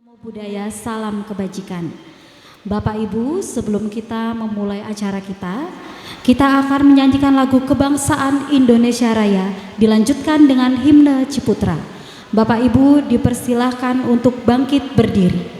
Namo Buddhaya, salam kebajikan. Bapak Ibu, sebelum kita memulai acara kita akan menyanyikan lagu kebangsaan Indonesia Raya, dilanjutkan dengan himne Ciputra. Bapak Ibu dipersilahkan untuk bangkit berdiri.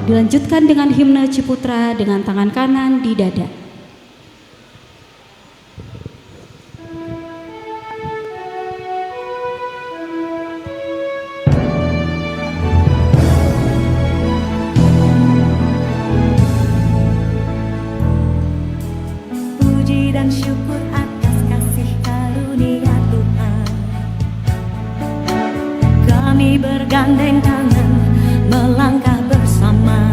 Dilanjutkan dengan himne Ciputra dengan tangan kanan di dada. Puji dan syukur atas kasih karunia Tuhan. Kami bergandeng tangan melangkah bersama.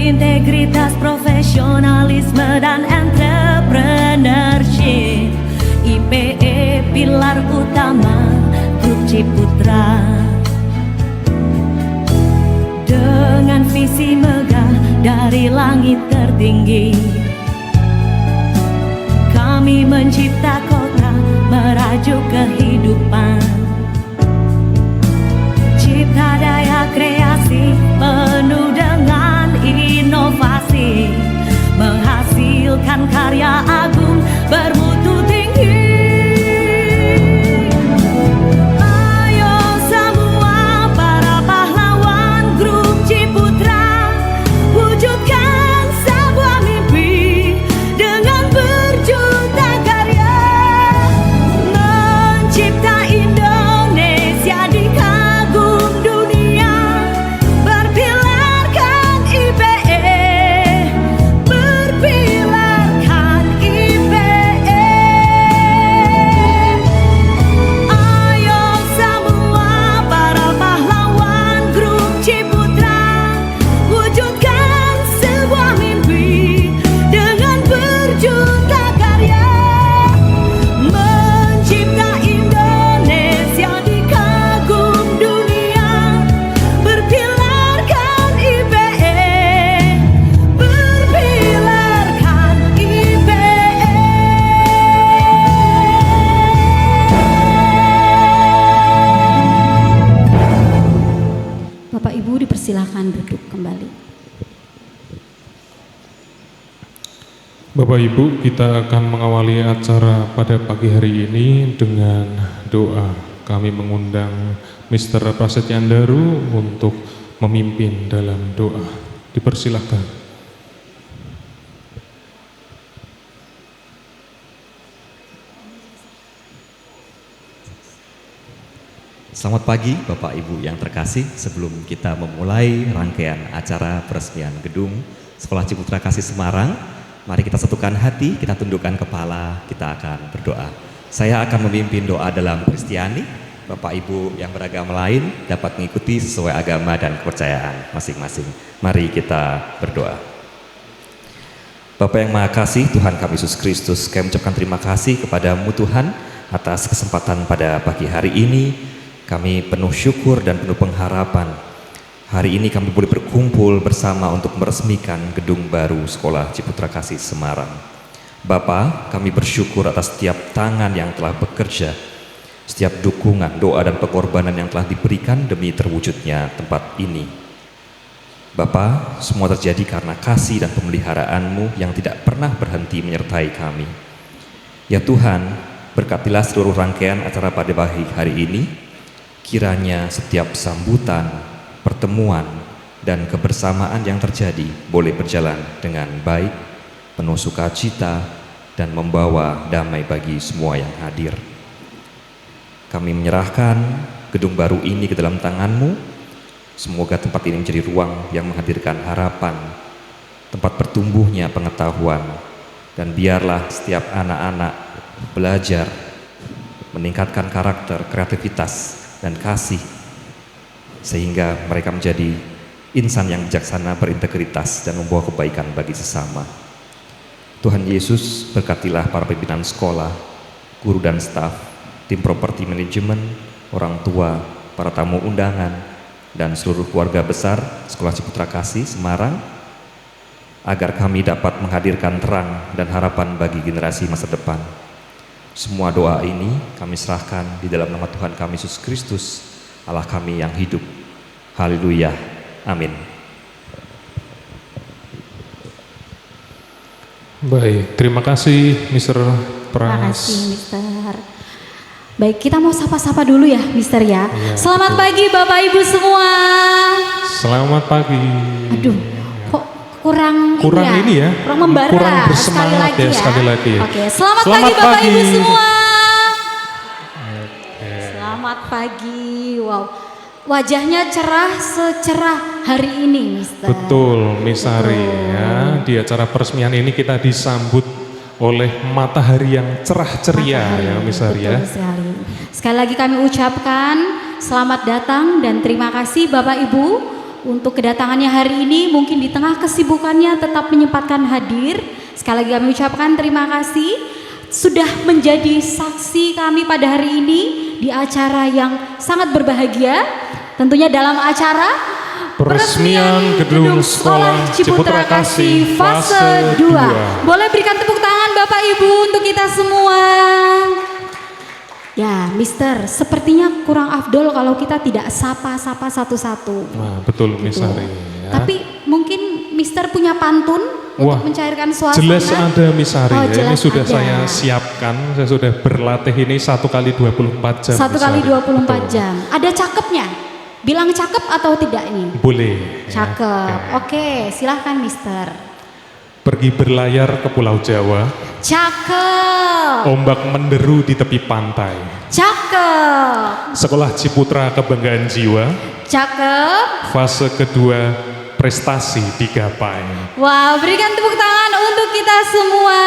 Integritas, profesionalisme dan entrepreneurship, IPE pilar utama Grup Ciputra. Dengan visi megah dari langit tertinggi, kami mencipta kota merajuk kehidupan. Cipta daya kreasi penuh dengan inovasi, menghasilkan karya agung bermutu tinggi. Ayo semua para pahlawan Grup Ciputra, wujudkan sebuah mimpi dengan berjuta karya, mencipta Indonesia di kagum dunia, berpilarkan IPE, berpilarkan IPE. Ayo semua para pahlawan Grup Ciputra, wujudkan sebuah mimpi dengan berjuta karya, mencipta Indonesia di kagum dunia, berpilarkan IPE, berpilarkan IPE. Bapak Ibu dipersilahkan duduk kembali. Bapak Ibu, kita akan mengawali acara pada pagi hari ini dengan doa. Kami mengundang Mr. Prasetyan Daru untuk memimpin dalam doa. Dipersilahkan. Selamat pagi Bapak Ibu yang terkasih. Sebelum kita memulai rangkaian acara peresmian gedung Sekolah Ciputra Kasih Semarang, mari kita satukan hati, kita tundukkan kepala, kita akan berdoa. Saya akan memimpin doa dalam Kristiani. Bapak Ibu yang beragama lain dapat mengikuti sesuai agama dan kepercayaan masing-masing. Mari kita berdoa. Bapa yang Maha Kasih, Tuhan kami Yesus Kristus, kami mengucapkan terima kasih kepadamu Tuhan atas kesempatan pada pagi hari ini. Kami penuh syukur dan penuh pengharapan. Hari ini kami boleh berkumpul bersama untuk meresmikan gedung baru Sekolah Ciputra Kasih Semarang. Bapa, kami bersyukur atas setiap tangan yang telah bekerja, setiap dukungan, doa dan pengorbanan yang telah diberikan demi terwujudnya tempat ini. Bapa, semua terjadi karena kasih dan pemeliharaan-Mu yang tidak pernah berhenti menyertai kami. Ya Tuhan, berkatilah seluruh rangkaian acara pada pagi hari ini. Kiranya setiap sambutan, pertemuan, dan kebersamaan yang terjadi boleh berjalan dengan baik, penuh sukacita, dan membawa damai bagi semua yang hadir. Kami menyerahkan gedung baru ini ke dalam tangan-Mu. Semoga tempat ini menjadi ruang yang menghadirkan harapan, tempat bertumbuhnya pengetahuan, dan biarlah setiap anak-anak belajar, meningkatkan karakter, kreativitas, dan kasih, sehingga mereka menjadi insan yang bijaksana, berintegritas, dan membawa kebaikan bagi sesama. Tuhan Yesus, berkatilah para pimpinan sekolah, guru dan staf, tim properti manajemen, orang tua, para tamu undangan, dan seluruh keluarga besar Sekolah Ciputra Kasih Semarang, agar kami dapat menghadirkan terang dan harapan bagi generasi masa depan. Semua doa ini kami serahkan di dalam nama Tuhan kami Yesus Kristus, Allah kami yang hidup. Haleluya. Amin. Baik, terima kasih Mr. Pras. Terima kasih Mister. Baik, kita mau sapa-sapa dulu ya Mister ya. Iya, Selamat betul. pagi Bapak Ibu semua. Selamat pagi. Aduh, kok kurang ini ya, kurang membara. kurang bersemangat ya, sekali lagi. Oke, selamat Selamat pagi Bapak pagi. Ibu semua. Selamat pagi. Wow, wajahnya cerah secerah hari ini Mister. Betul, Misari ya. Di acara peresmian ini kita disambut oleh matahari yang cerah ceria ya, Misari ya. Betul sekali. Sekali lagi kami ucapkan selamat datang dan terima kasih Bapak Ibu untuk kedatangannya hari ini. Mungkin di tengah kesibukannya tetap menyempatkan hadir. Sekali lagi kami ucapkan terima kasih sudah menjadi saksi kami pada hari ini di acara yang sangat berbahagia. Tentunya dalam acara Peresmian Gedung Sekolah Ciputra Kasih fase 2. Boleh berikan tepuk tangan Bapak Ibu untuk kita semua. Ya, Mister, sepertinya kurang afdol kalau kita tidak sapa-sapa satu-satu. Nah, betul Misari ya. Tapi mungkin Mister punya pantun Wah, untuk mencairkan suasana. jelas ada Misari Oh, ya. Ini jelas sudah ada. saya siapkan, saya sudah berlatih ini 1 kali 24 jam. 1 kali Misari. 24 Betul. jam. Ada cakepnya? Bilang cakep atau tidak ini? Boleh. ya. Cakep. Oke, silahkan Mister. Pergi berlayar ke Pulau Jawa, Cakep. ombak menderu di tepi pantai. Cakep. Sekolah Ciputra Kebanggaan Jiwa, Cakep. fase kedua prestasi digapai. Wow, berikan tepuk tangan untuk kita semua.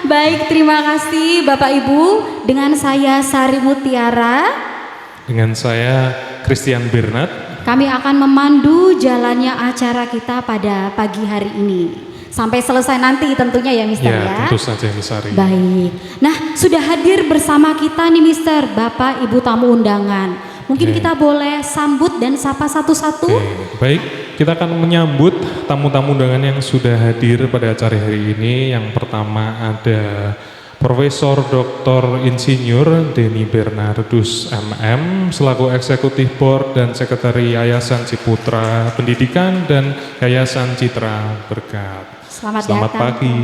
Baik, terima kasih Bapak Ibu. Dengan saya Sari Mutiara, Dengan saya Christian Bernard, kami akan memandu jalannya acara kita pada pagi hari ini. Sampai selesai nanti tentunya ya Mister ya ya. tentu saja Misari. Baik. Nah, sudah hadir bersama kita nih Mister, Bapak Ibu tamu undangan. Mungkin Oke. kita boleh sambut dan sapa satu-satu. Oke, baik, kita akan menyambut tamu-tamu undangan yang sudah hadir pada acara hari ini. Yang pertama ada Profesor Dr. Insinyur Denny Bernardus MM selaku Eksekutif Board dan Sekretari Yayasan Ciputra Pendidikan dan Yayasan Citra Berkat. Selamat Selamat datang. pagi,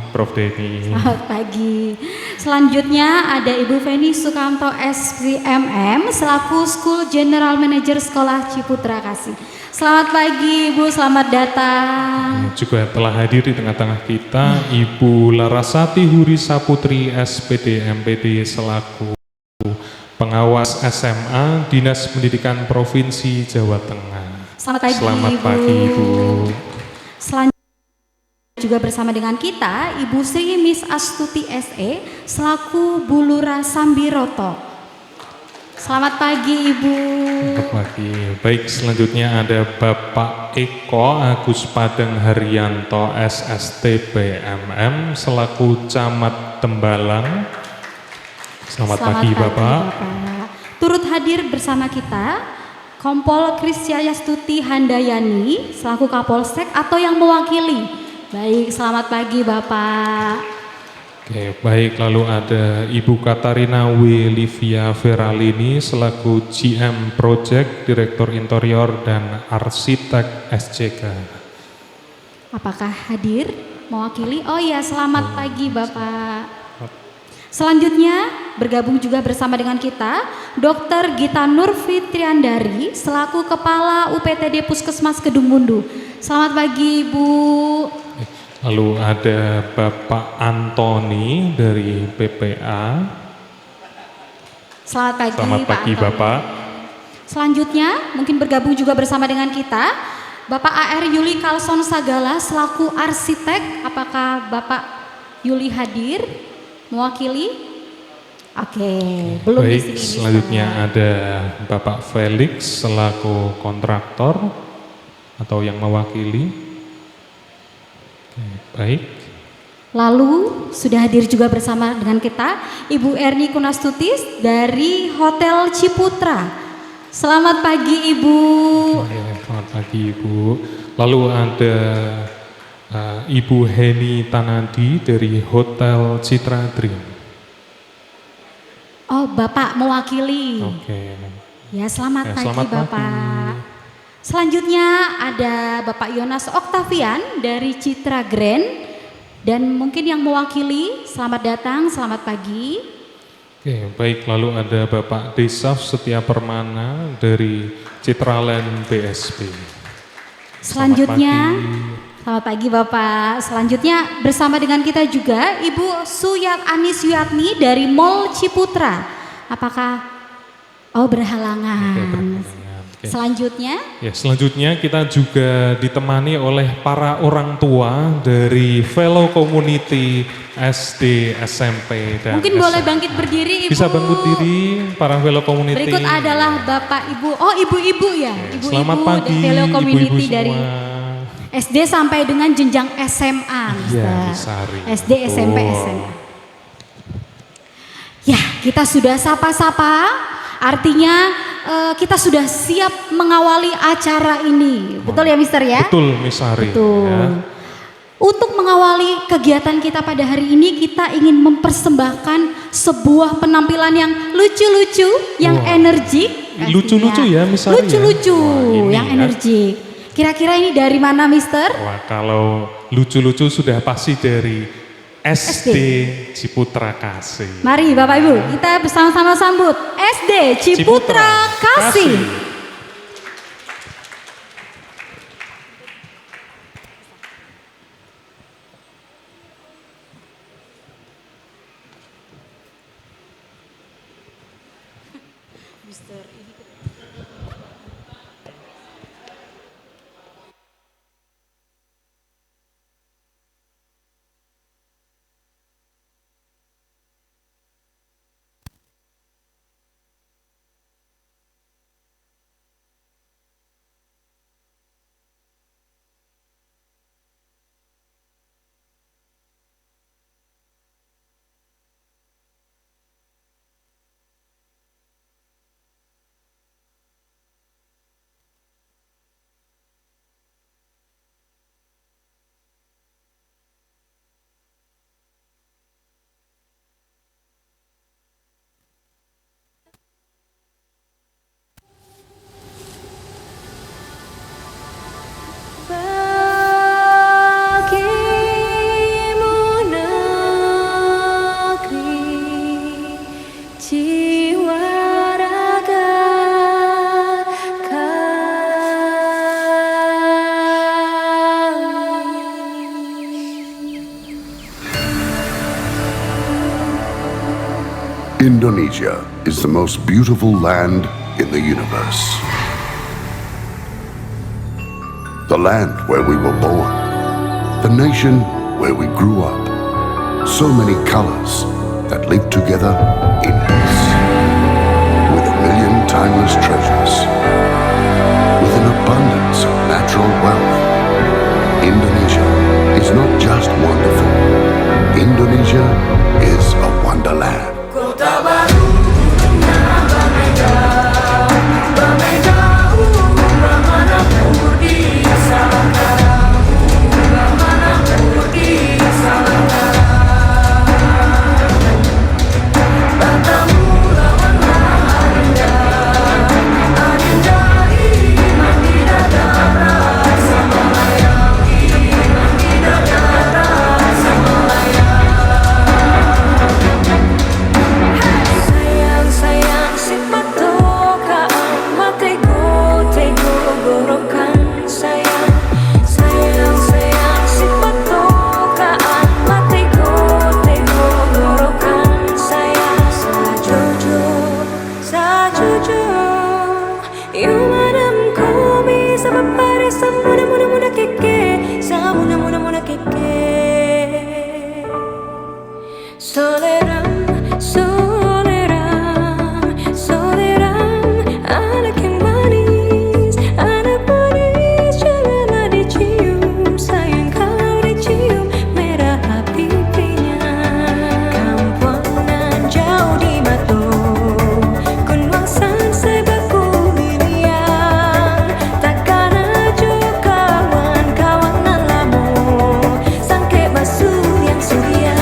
Prof. Denny. Selamat pagi. Selanjutnya ada Ibu Feni Sukamto SPMM selaku School General Manager Sekolah Ciputra Kasih. Selamat pagi Ibu, selamat datang. Juga telah hadir di tengah-tengah kita Ibu Larasati Huri Saputri SPD MPD selaku pengawas SMA Dinas Pendidikan Provinsi Jawa Tengah. Selamat pagi, Selamat Ibu. pagi, Ibu. Selanjutnya juga bersama dengan kita Ibu Sri Miss Astuti SE selaku Bulura Sambiroto. Selamat pagi, Ibu. Selamat pagi. Baik, selanjutnya ada Bapak Eko Agus Padang Haryanto SST BMM selaku Camat Tembalang. Selamat pagi, Bapak. Turut hadir bersama kita Kompol Krisya Stuti Handayani selaku Kapolsek atau yang mewakili. Baik, selamat pagi, Bapak. Oke, baik, lalu ada Ibu Katarina W. Livia Veralini selaku GM Project, Direktur Interior dan Arsitek SCK. Apakah hadir mewakili? Oh iya, selamat pagi Bapak. Selanjutnya bergabung juga bersama dengan kita Dr. Gita Nur Fitriandari selaku Kepala UPTD Puskesmas Kedung Mundu. Selamat pagi, Ibu. Lalu ada Bapak Antoni dari PPA. Selamat pagi, Selamat pagi, Pak Antoni. Bapak. Selanjutnya mungkin bergabung juga bersama dengan kita Bapak AR Yuli Kalson Sagala selaku arsitek. Apakah Bapak Yuli hadir mewakili? Oke, belum di Baik, sini. selanjutnya ada Bapak Felix selaku kontraktor atau yang mewakili. Oke, baik. Lalu sudah hadir juga bersama dengan kita Ibu Erni Kunastutis dari Hotel Ciputra. Selamat pagi, Ibu. Selamat pagi, Ibu. Lalu ada Ibu Heni Tanadi dari Hotel Citra Dream. Oh, Bapak mewakili. Oke. Ya, selamat Ya, pagi, selamat Bapak. pagi. Selanjutnya ada Bapak Yonas Oktavian dari Citra Grand dan mungkin yang mewakili. Selamat datang, selamat pagi. Oke, baik, lalu ada Bapak Desaf Setia Permana dari Citraland BSP. Selanjutnya, Selamat selamat pagi Bapak. Selanjutnya bersama dengan kita juga Ibu Suyat Anis Yatni dari Mall Ciputra. Apakah berhalangan? Oke, berhalangan. Oke. Selanjutnya, Ya, selanjutnya kita juga ditemani oleh para orang tua dari fellow community SD, SMP, dan mungkin boleh SMA. bangkit berdiri Ibu. Bisa bangkit diri para fellow community. Berikut adalah Bapak Ibu. Oh, ibu-ibu ya. Oke, Ibu-ibu selamat pagi, fellow community ibu-ibu dari semua. SD sampai dengan jenjang SMA, Iya, Mister. di Sari. SD, SMP, Betul. SMA. Ya, kita sudah sapa-sapa. Artinya kita sudah siap mengawali acara ini. Betul ya, Mister ya? Betul, Miss Sari. Betul. Ya. Untuk mengawali kegiatan kita pada hari ini, kita ingin mempersembahkan sebuah penampilan yang lucu-lucu, yang Wah. energik. Lucu-lucu pastinya. ya, Miss Sari ya? Lucu-lucu, Wah, ini yang ya. energik. Kira-kira ini dari mana, Mister? Wah, kalau lucu-lucu sudah pasti dari SD Ciputra Kasih. Mari Bapak Ibu, kita bersama-sama sambut SD Ciputra Kasih. Indonesia is the most beautiful land in the universe. The land where we were born, the nation where we grew up. So many colors that live together in peace. With a million timeless treasures, with an abundance of natural wealth. Indonesia is not just wonderful. Indonesia is a wonderland. Kota baru Bamega, Bamega, Bamana Purdi Salaka, Bamana Purdi Salaka. Batamu lawan Adinda, Adinda iman tidak darat sama layang, iman tidak darat sama layang. Sayang sayang si matoka matego tego gorokan sayang. Sayang sayang si matoka matego tego gorokan sayang. Sajojo yumadam komi sama pare samuna muna muna keke samuna muna muna keke. Soleram, soleram, soleram, anak yang manis, janganlah dicium, sayang kalau dicium merah pipinya. Kampungan jauh di Mato, Kunwangsan sebaku miliang, takkan aja kawan-kawanan lamu, sangke basuh yang surya.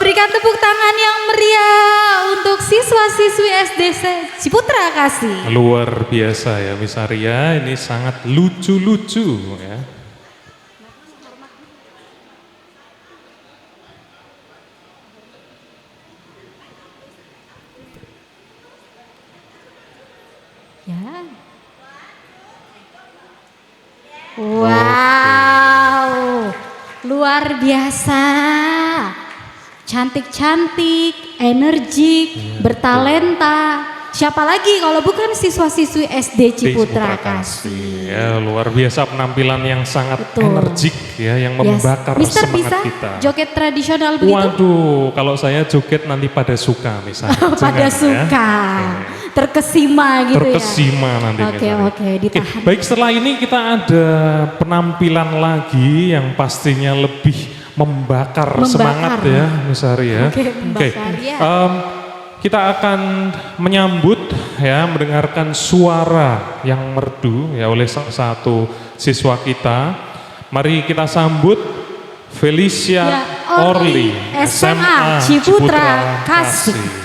Berikan tepuk tangan yang meriah untuk siswa-siswi SD Ciputra Kasih. Luar biasa ya Miss Arya, ini sangat lucu-lucu ya. Ya. Wow, luar biasa. Cantik-cantik, energik, bertalenta. Siapa lagi kalau bukan siswa-siswi SD Ciputra Kasih. Ya, luar biasa penampilan yang sangat Betul. energik ya, yang Yes. membakar Mister semangat bisa kita. joget tradisional begitu? Waduh, kalau saya joget nanti pada suka misalnya. Pada Jangan, suka, ya. terkesima gitu Terkesima ya. nanti Oke, misalnya. oke, ditahan. Baik, setelah ini kita ada penampilan lagi yang pastinya lebih membakar semangat ya, Miss Ari ya. Oke, membakar, ya. Kita akan menyambut ya, mendengarkan suara yang merdu ya oleh salah satu siswa kita. Mari kita sambut Felicia Ya, Orly, SMA Ciputra Kasih.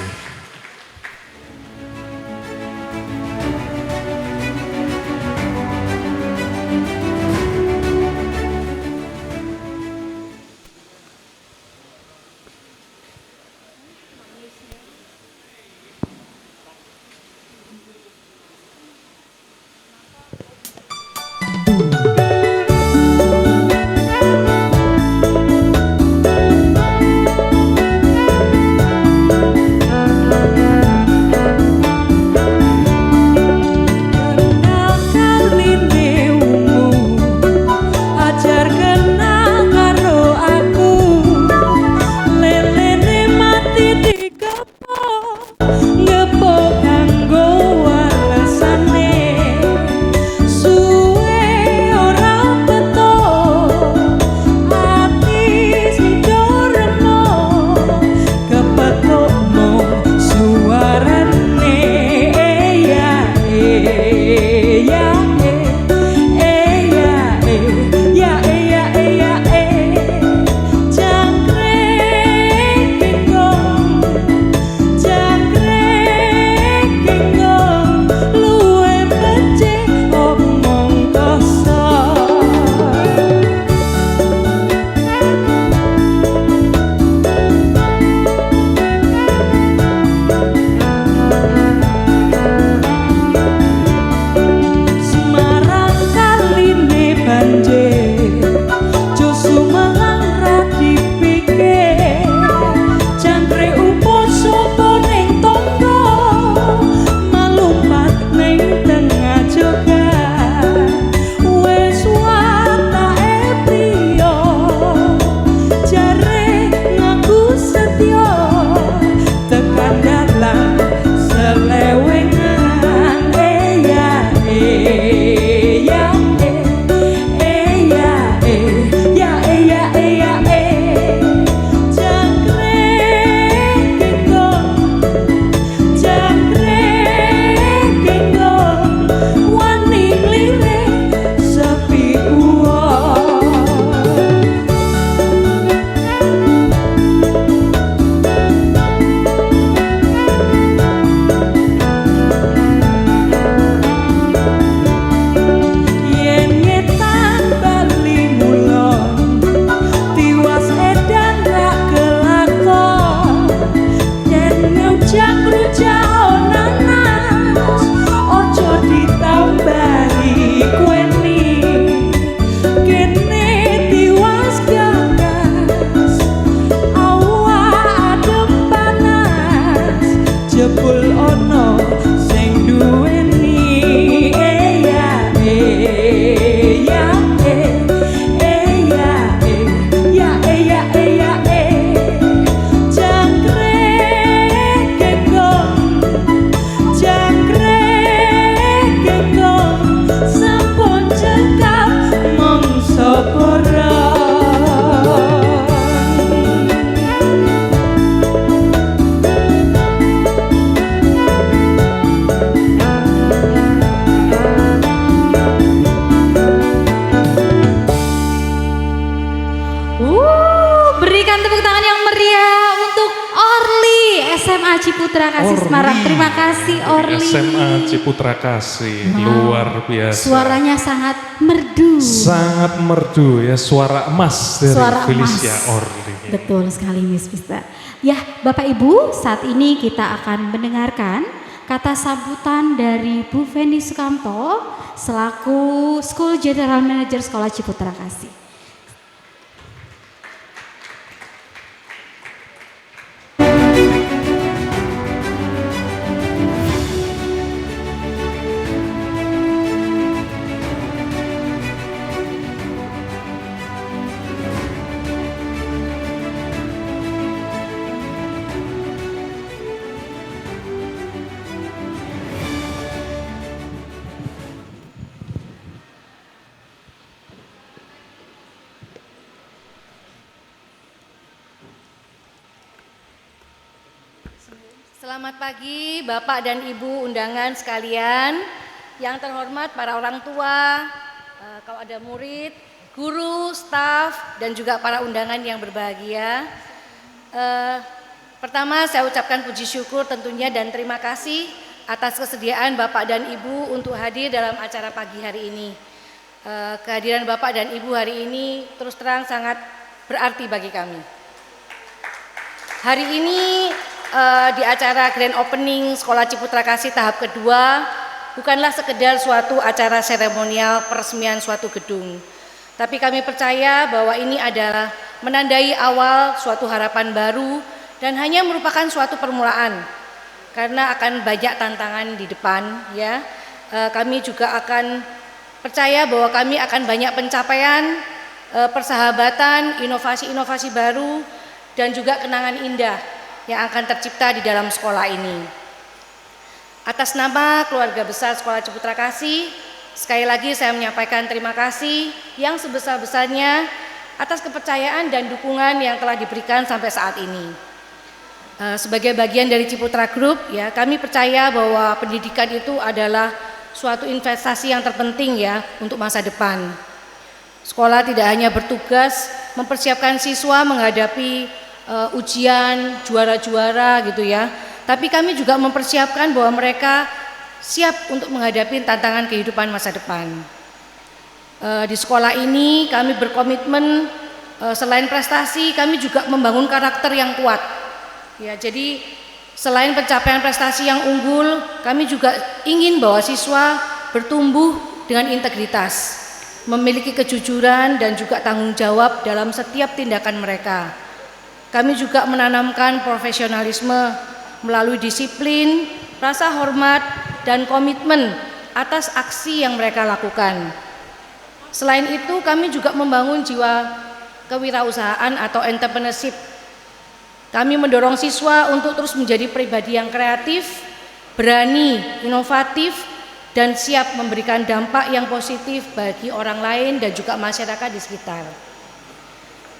Ciputra Kasih Semarang. Terima kasih Orly. SMA Ciputra Kasih, luar biasa. Suaranya sangat merdu. Sangat merdu ya, suara emas dari Suara Felicia emas. Orly. Betul sekali Miss Pista. Ya Bapak Ibu, saat ini kita akan mendengarkan kata sambutan dari Bu Feni Sukamto selaku School General Manager Sekolah Ciputra Kasih. Selamat pagi Bapak dan Ibu undangan sekalian. Yang terhormat para orang tua, kalau ada murid, guru, staf, dan juga para undangan yang berbahagia. Pertama saya ucapkan puji syukur tentunya dan terima kasih atas kesediaan Bapak dan Ibu untuk hadir dalam acara pagi hari ini. Kehadiran Bapak dan Ibu hari ini terus terang sangat berarti bagi kami. Hari ini di acara Grand Opening Sekolah Ciputra Kasih tahap kedua bukanlah sekedar suatu acara seremonial peresmian suatu gedung, tapi kami percaya bahwa ini adalah menandai awal suatu harapan baru dan hanya merupakan suatu permulaan karena akan banyak tantangan di depan ya. Kami juga akan percaya bahwa kami akan banyak pencapaian, persahabatan, inovasi-inovasi baru dan juga kenangan indah yang akan tercipta di dalam sekolah ini. Atas nama keluarga besar Sekolah Ciputra Kasih, sekali lagi saya menyampaikan terima kasih yang sebesar-besarnya atas kepercayaan dan dukungan yang telah diberikan sampai saat ini. Sebagai bagian dari Ciputra Group, ya, kami percaya bahwa pendidikan itu adalah suatu investasi yang terpenting ya untuk masa depan. Sekolah tidak hanya bertugas mempersiapkan siswa menghadapi ujian, juara-juara gitu ya, tapi kami juga mempersiapkan bahwa mereka siap untuk menghadapi tantangan kehidupan masa depan. Di sekolah ini kami berkomitmen selain prestasi, kami juga membangun karakter yang kuat. Ya, jadi selain pencapaian prestasi yang unggul, kami juga ingin bahwa siswa bertumbuh dengan integritas, memiliki kejujuran dan juga tanggung jawab dalam setiap tindakan mereka. Kami juga menanamkan profesionalisme melalui disiplin, rasa hormat, dan komitmen atas aksi yang mereka lakukan. Selain itu, kami juga membangun jiwa kewirausahaan atau entrepreneurship. Kami mendorong siswa untuk terus menjadi pribadi yang kreatif, berani, inovatif, dan siap memberikan dampak yang positif bagi orang lain dan juga masyarakat di sekitar.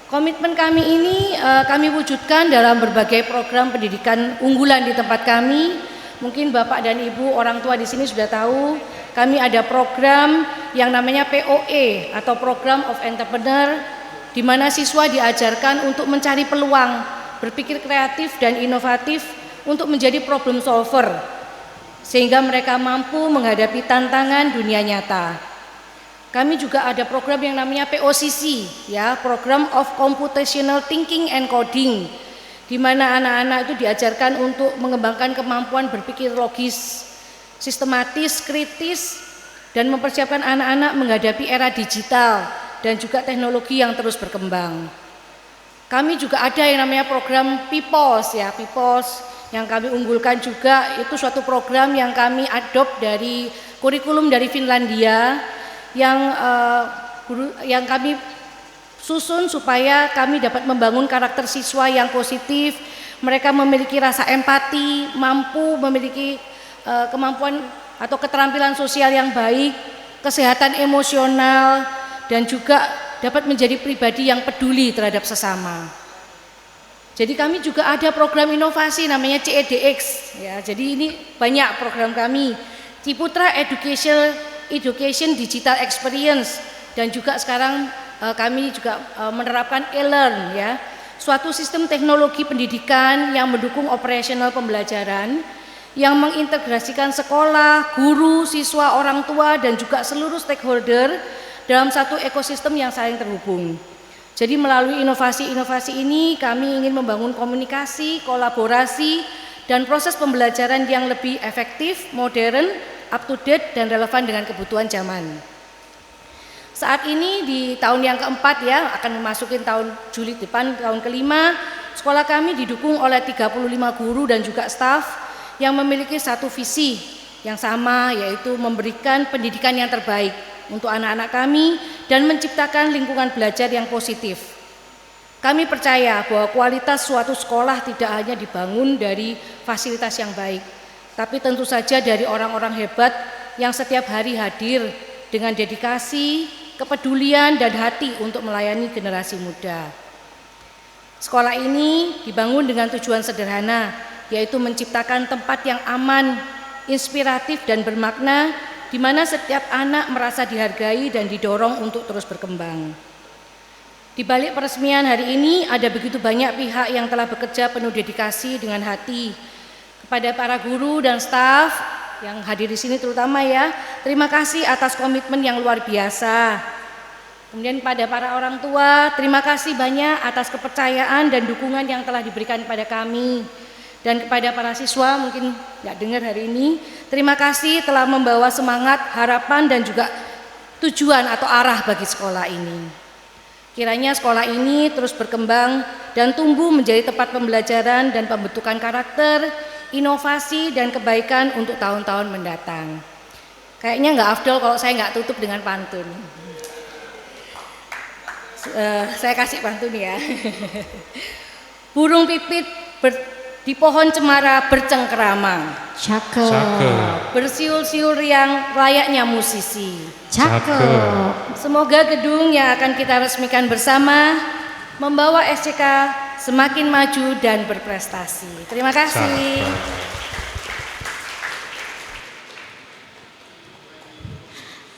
Komitmen kami ini kami wujudkan dalam berbagai program pendidikan unggulan di tempat kami. Mungkin Bapak dan Ibu orang tua di sini sudah tahu, kami ada program yang namanya POE atau Program of Entrepreneur, di mana siswa diajarkan untuk mencari peluang, berpikir kreatif dan inovatif untuk menjadi problem solver, sehingga mereka mampu menghadapi tantangan dunia nyata. Kami juga ada program yang namanya POCC, ya, Program of Computational Thinking and Coding, di mana anak-anak itu diajarkan untuk mengembangkan kemampuan berpikir logis, sistematis, kritis, dan mempersiapkan anak-anak menghadapi era digital dan juga teknologi yang terus berkembang. Kami juga ada yang namanya program PIPOS, ya, PIPOS yang kami unggulkan juga, itu suatu program yang kami adopt dari kurikulum dari Finlandia, yang kami susun supaya kami dapat membangun karakter siswa yang positif, mereka memiliki rasa empati, mampu memiliki kemampuan atau keterampilan sosial yang baik, kesehatan emosional, dan juga dapat menjadi pribadi yang peduli terhadap sesama. Jadi kami juga ada program inovasi namanya CEDX, ya. Jadi ini banyak program kami, Ciputra Education Digital Experience, dan juga sekarang kami juga menerapkan e-learn, ya, suatu sistem teknologi pendidikan yang mendukung operasional pembelajaran yang mengintegrasikan sekolah, guru, siswa, orang tua, dan juga seluruh stakeholder dalam satu ekosistem yang saling terhubung. Jadi melalui inovasi-inovasi ini kami ingin membangun komunikasi, kolaborasi, dan proses pembelajaran yang lebih efektif, modern, up to date, dan relevan dengan kebutuhan zaman. Saat ini di tahun yang keempat, ya, akan memasuki tahun Juli depan, tahun kelima, sekolah kami didukung oleh 35 guru dan juga staf yang memiliki satu visi yang sama, yaitu memberikan pendidikan yang terbaik untuk anak-anak kami dan menciptakan lingkungan belajar yang positif. Kami percaya bahwa kualitas suatu sekolah tidak hanya dibangun dari fasilitas yang baik, tapi tentu saja dari orang-orang hebat yang setiap hari hadir dengan dedikasi, kepedulian, dan hati untuk melayani generasi muda. Sekolah ini dibangun dengan tujuan sederhana, yaitu menciptakan tempat yang aman, inspiratif dan bermakna, di mana setiap anak merasa dihargai dan didorong untuk terus berkembang. Di balik peresmian hari ini ada begitu banyak pihak yang telah bekerja penuh dedikasi dengan hati. Kepada para guru dan staf yang hadir di sini terutama ya, terima kasih atas komitmen yang luar biasa. Kemudian pada para orang tua, terima kasih banyak atas kepercayaan dan dukungan yang telah diberikan kepada kami. Dan kepada para siswa, mungkin nggak dengar hari ini, terima kasih telah membawa semangat, harapan dan juga tujuan atau arah bagi sekolah ini. Kiranya sekolah ini terus berkembang dan tumbuh menjadi tempat pembelajaran dan pembentukan karakter, inovasi dan kebaikan untuk tahun-tahun mendatang. Kayaknya nggak afdol kalau saya nggak tutup dengan pantun. Saya kasih pantun ya. Burung pipit di pohon cemara bercengkerama. Cakep. Bersiul-siul yang layaknya musisi. Cakep. Semoga gedung yang akan kita resmikan bersama membawa SCK semakin maju dan berprestasi. Terima kasih.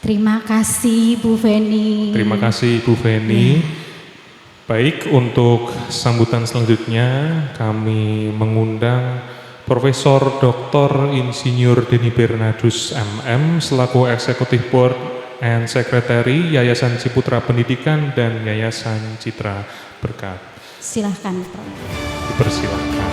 Terima kasih Bu Feni. Terima kasih Bu Feni. Baik, untuk sambutan selanjutnya kami mengundang Profesor Dr. Insinyur Denny Bernardus MM selaku Eksekutif Board and Secretary Yayasan Ciputra Pendidikan dan Yayasan Citra Berkat. Silahkan Prof. Dipersilakan.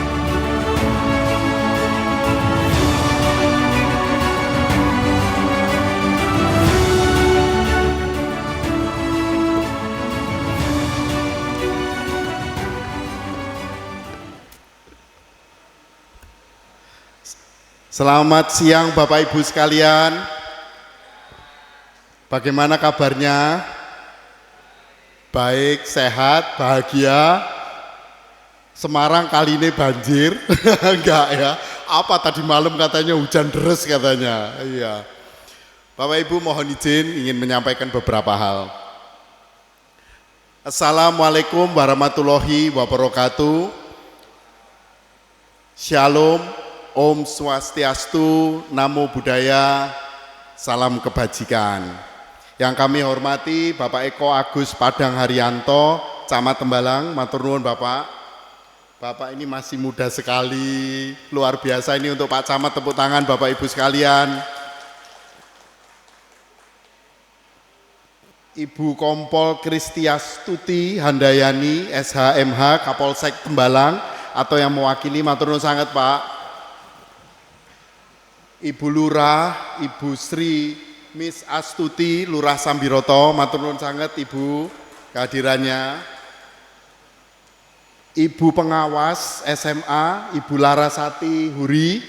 Selamat siang Bapak Ibu sekalian. Bagaimana kabarnya? Baik, sehat, bahagia. Semarang kali ini banjir. Enggak ya. Apa tadi malam katanya hujan deras katanya. Iya. Bapak Ibu mohon izin ingin menyampaikan beberapa hal. Assalamualaikum warahmatullahi wabarakatuh. Shalom. Om Swastiastu, Namo Buddhaya, salam kebajikan. Yang kami hormati Bapak Eko Agus Padang Haryanto, Camat Tembalang, matur nuwun Bapak. Bapak ini masih muda sekali, luar biasa ini untuk Pak Camat, tepuk tangan Bapak Ibu sekalian. Ibu Kompol Kristiastuti Handayani, SHMH, Kapolsek Tembalang, atau yang mewakili, matur nuwun sangat Pak. Ibu Lurah, Ibu Sri Miss Astuti, Lurah Sambiroto, matur nuwun sangat Ibu kehadirannya. Ibu Pengawas SMA, Ibu Larasati Huri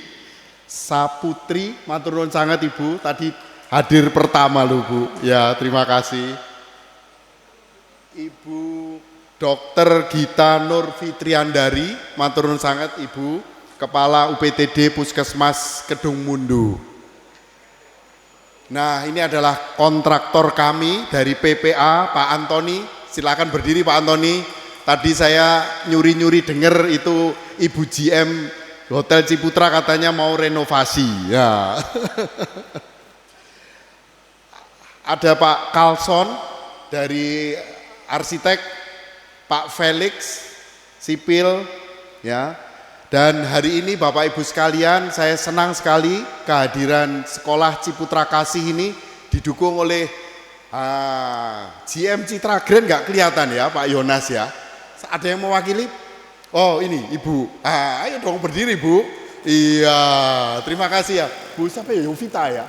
Saputri, matur nuwun sangat Ibu, tadi hadir pertama lho Bu, ya terima kasih. Ibu Dr. Gita Nur Fitriandari, matur nuwun sangat Ibu, Kepala UPTD Puskesmas Kedung Mundu. Nah, ini adalah kontraktor kami dari PPA, Pak Antoni. Silakan berdiri Pak Antoni. Tadi saya nyuri-nyuri dengar itu Ibu GM Hotel Ciputra katanya mau renovasi. Ya. Ada Pak Carlson dari arsitek, Pak Felix sipil, ya. Dan hari ini Bapak Ibu sekalian, saya senang sekali kehadiran Sekolah Ciputra Kasih ini didukung oleh GM Citra Grand, nggak kelihatan ya Pak Yonas ya. Ada yang mewakili? Oh ini Ibu, ayo dong berdiri Bu. Iya, terima kasih ya. Bu siapa ya? Yovita ya?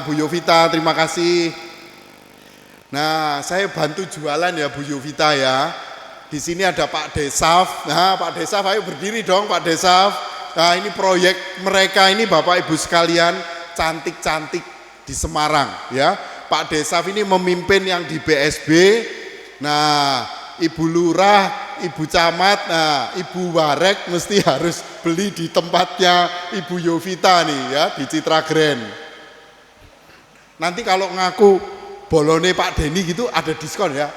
Bu Yovita, terima kasih. Nah, saya bantu jualan ya Bu Yovita ya. Di sini ada Pak Desaf. Nah, Pak Desaf, ayo berdiri dong Pak Desaf. Nah, ini proyek mereka ini Bapak Ibu sekalian cantik-cantik di Semarang ya. Pak Desaf ini memimpin yang di BSB. Nah, Ibu Lurah, Ibu Camat, nah Ibu Warek mesti harus beli di tempatnya Ibu Yovita nih ya di Citra Grand. Nanti kalau ngaku bolone Pak Denny gitu ada diskon ya.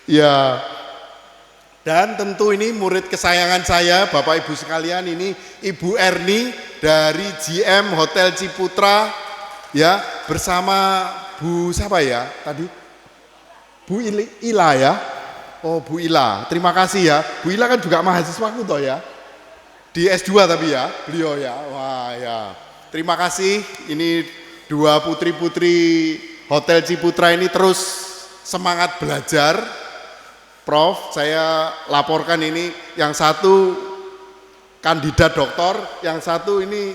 Ya. Dan tentu ini murid kesayangan saya, Bapak Ibu sekalian, ini Ibu Erni dari GM Hotel Ciputra, ya, bersama Bu siapa ya tadi? Bu Ila ya. Oh, Bu Ila. Terima kasih ya. Bu Ila kan juga mahasiswaku toh ya. Di S2 tapi ya, beliau ya. Wah ya. Terima kasih. Ini dua putri-putri Hotel Ciputra ini terus semangat belajar. Prof, saya laporkan ini yang satu kandidat doktor, yang satu ini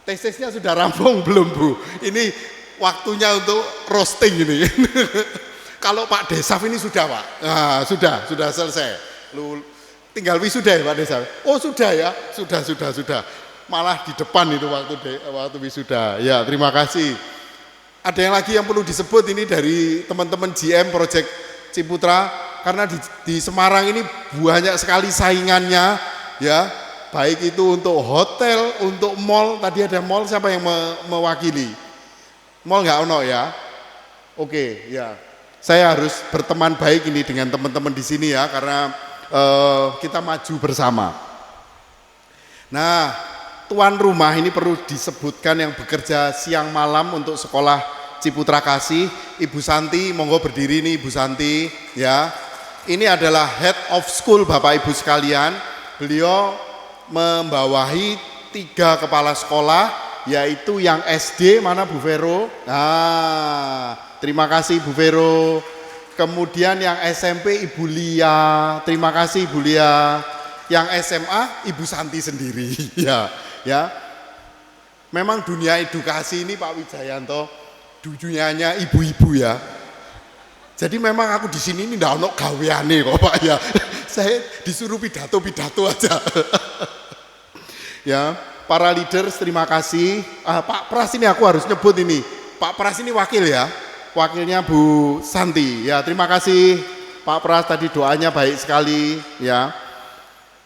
tesisnya sudah rampung belum Bu? Ini waktunya untuk roasting ini. Kalau Pak Desaf ini sudah Pak, nah, sudah selesai. Tinggal wisuda ya Pak Desaf? Oh sudah ya, sudah. Malah di depan itu waktu wisuda. Ya terima kasih. Ada yang lagi yang perlu disebut ini dari teman-teman GM Project Ciputra. Karena di Semarang ini banyak sekali saingannya, ya, baik itu untuk hotel, untuk mall. Tadi ada mall, siapa yang mewakili? Mall nggak ono ya? Oke, ya. Saya harus berteman baik ini dengan teman-teman di sini ya, karena kita maju bersama. Nah, tuan rumah ini perlu disebutkan yang bekerja siang malam untuk sekolah Ciputra Kasih, Ibu Santi, monggo berdiri nih Ibu Santi, ya. Ini adalah head of school Bapak Ibu sekalian. Beliau membawahi 3 kepala sekolah, yaitu yang SD, mana Bu Vero? Nah, terima kasih Bu Vero. Kemudian yang SMP Ibu Lia, terima kasih Ibu Lia. Yang SMA Ibu Santi sendiri, ya. Memang dunia edukasi ini Pak Wijayanto, dunianya ibu-ibu ya. Jadi memang aku di sini ini ndak ono gaweane kok Pak ya. Saya disuruh pidato aja. Ya, para leaders terima kasih. Pak Pras ini aku harus nyebut ini. Pak Pras ini wakil ya. Wakilnya Bu Santi. Ya, terima kasih Pak Pras, tadi doanya baik sekali ya.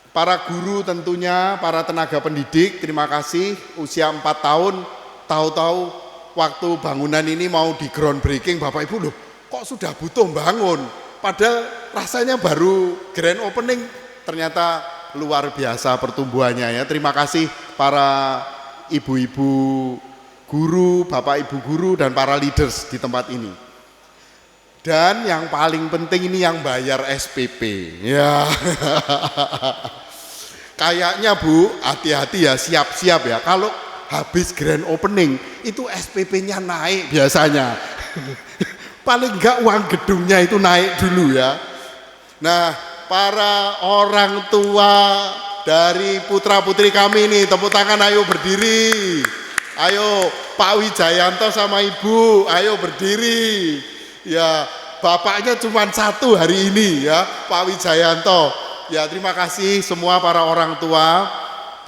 Para guru tentunya, para tenaga pendidik, terima kasih. Usia 4 tahun, tahu-tahu waktu bangunan ini mau di groundbreaking, Bapak Ibu loh, kok sudah butuh bangun, padahal rasanya baru grand opening, ternyata luar biasa pertumbuhannya ya. Terima kasih para ibu-ibu guru, bapak ibu guru, dan para leaders di tempat ini. Dan yang paling penting ini yang bayar SPP ya. Kayaknya Bu, hati-hati ya, siap-siap ya, kalau habis grand opening itu SPP-nya naik biasanya. Paling enggak uang gedungnya itu naik dulu ya. Nah, para orang tua dari putra-putri kami ini, tepuk tangan, ayo berdiri. Ayo Pak Wijayanto sama Ibu, ayo berdiri. Ya, bapaknya cuma 1 hari ini ya, Pak Wijayanto. Ya, terima kasih semua para orang tua.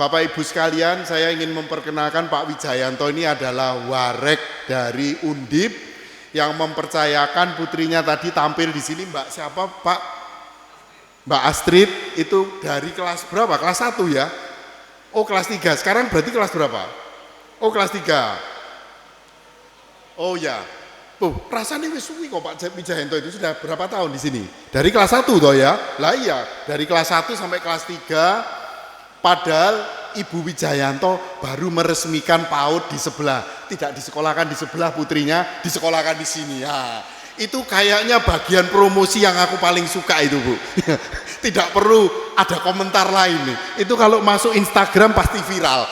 Bapak Ibu sekalian, saya ingin memperkenalkan Pak Wijayanto ini adalah warek dari Undip, yang mempercayakan putrinya tadi tampil di sini. Mbak siapa Pak? Mbak Astrid itu dari kelas berapa? Kelas 1 ya? Oh kelas 3, sekarang berarti kelas berapa? Oh kelas 3. Oh ya, rasanya wis suwi kok Pak Wijayanto itu sudah berapa tahun di sini? Dari kelas 1 toh ya? Lah iya, dari kelas 1 sampai kelas 3, padahal Ibu Wijayanto baru meresmikan PAUD di sebelah, tidak disekolahkan di sebelah putrinya, disekolahkan di sini ya. Itu kayaknya bagian promosi yang aku paling suka itu Bu. Tidak perlu ada komentar lain nih. Itu kalau masuk Instagram pasti viral.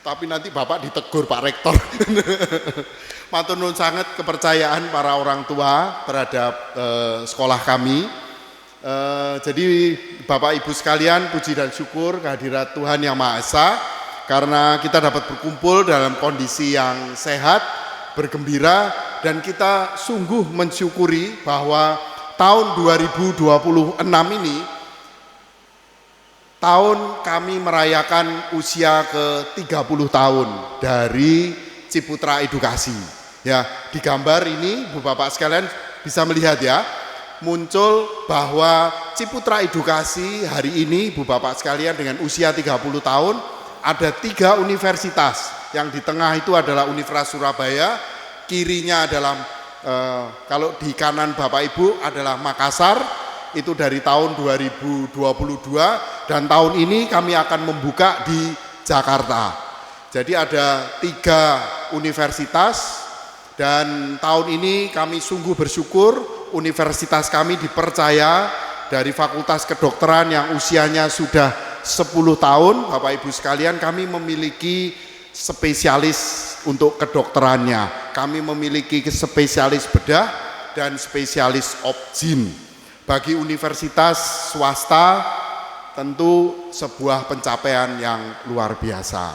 Tapi nanti Bapak ditegur Pak Rektor. Matur nuwun sangat kepercayaan para orang tua terhadap sekolah kami. Jadi Bapak Ibu sekalian, puji dan syukur kehadirat Tuhan Yang Maha Esa, karena kita dapat berkumpul dalam kondisi yang sehat, bergembira, dan kita sungguh mensyukuri bahwa tahun 2026 ini tahun kami merayakan usia ke-30 tahun dari Ciputra Edukasi. Ya, di gambar ini Bu Bapak sekalian bisa melihat ya, muncul bahwa Ciputra Edukasi hari ini Bu Bapak sekalian dengan usia 30 tahun ada 3 universitas. Yang di tengah itu adalah Universitas Surabaya, kirinya adalah kalau di kanan Bapak Ibu adalah Makassar, itu dari tahun 2022 dan tahun ini kami akan membuka di Jakarta. Jadi ada 3 universitas dan tahun ini kami sungguh bersyukur universitas kami dipercaya dari Fakultas Kedokteran yang usianya sudah 10 tahun. Bapak Ibu sekalian, kami memiliki spesialis untuk kedokterannya. Kami memiliki spesialis bedah dan spesialis obgyn. Bagi universitas swasta tentu sebuah pencapaian yang luar biasa.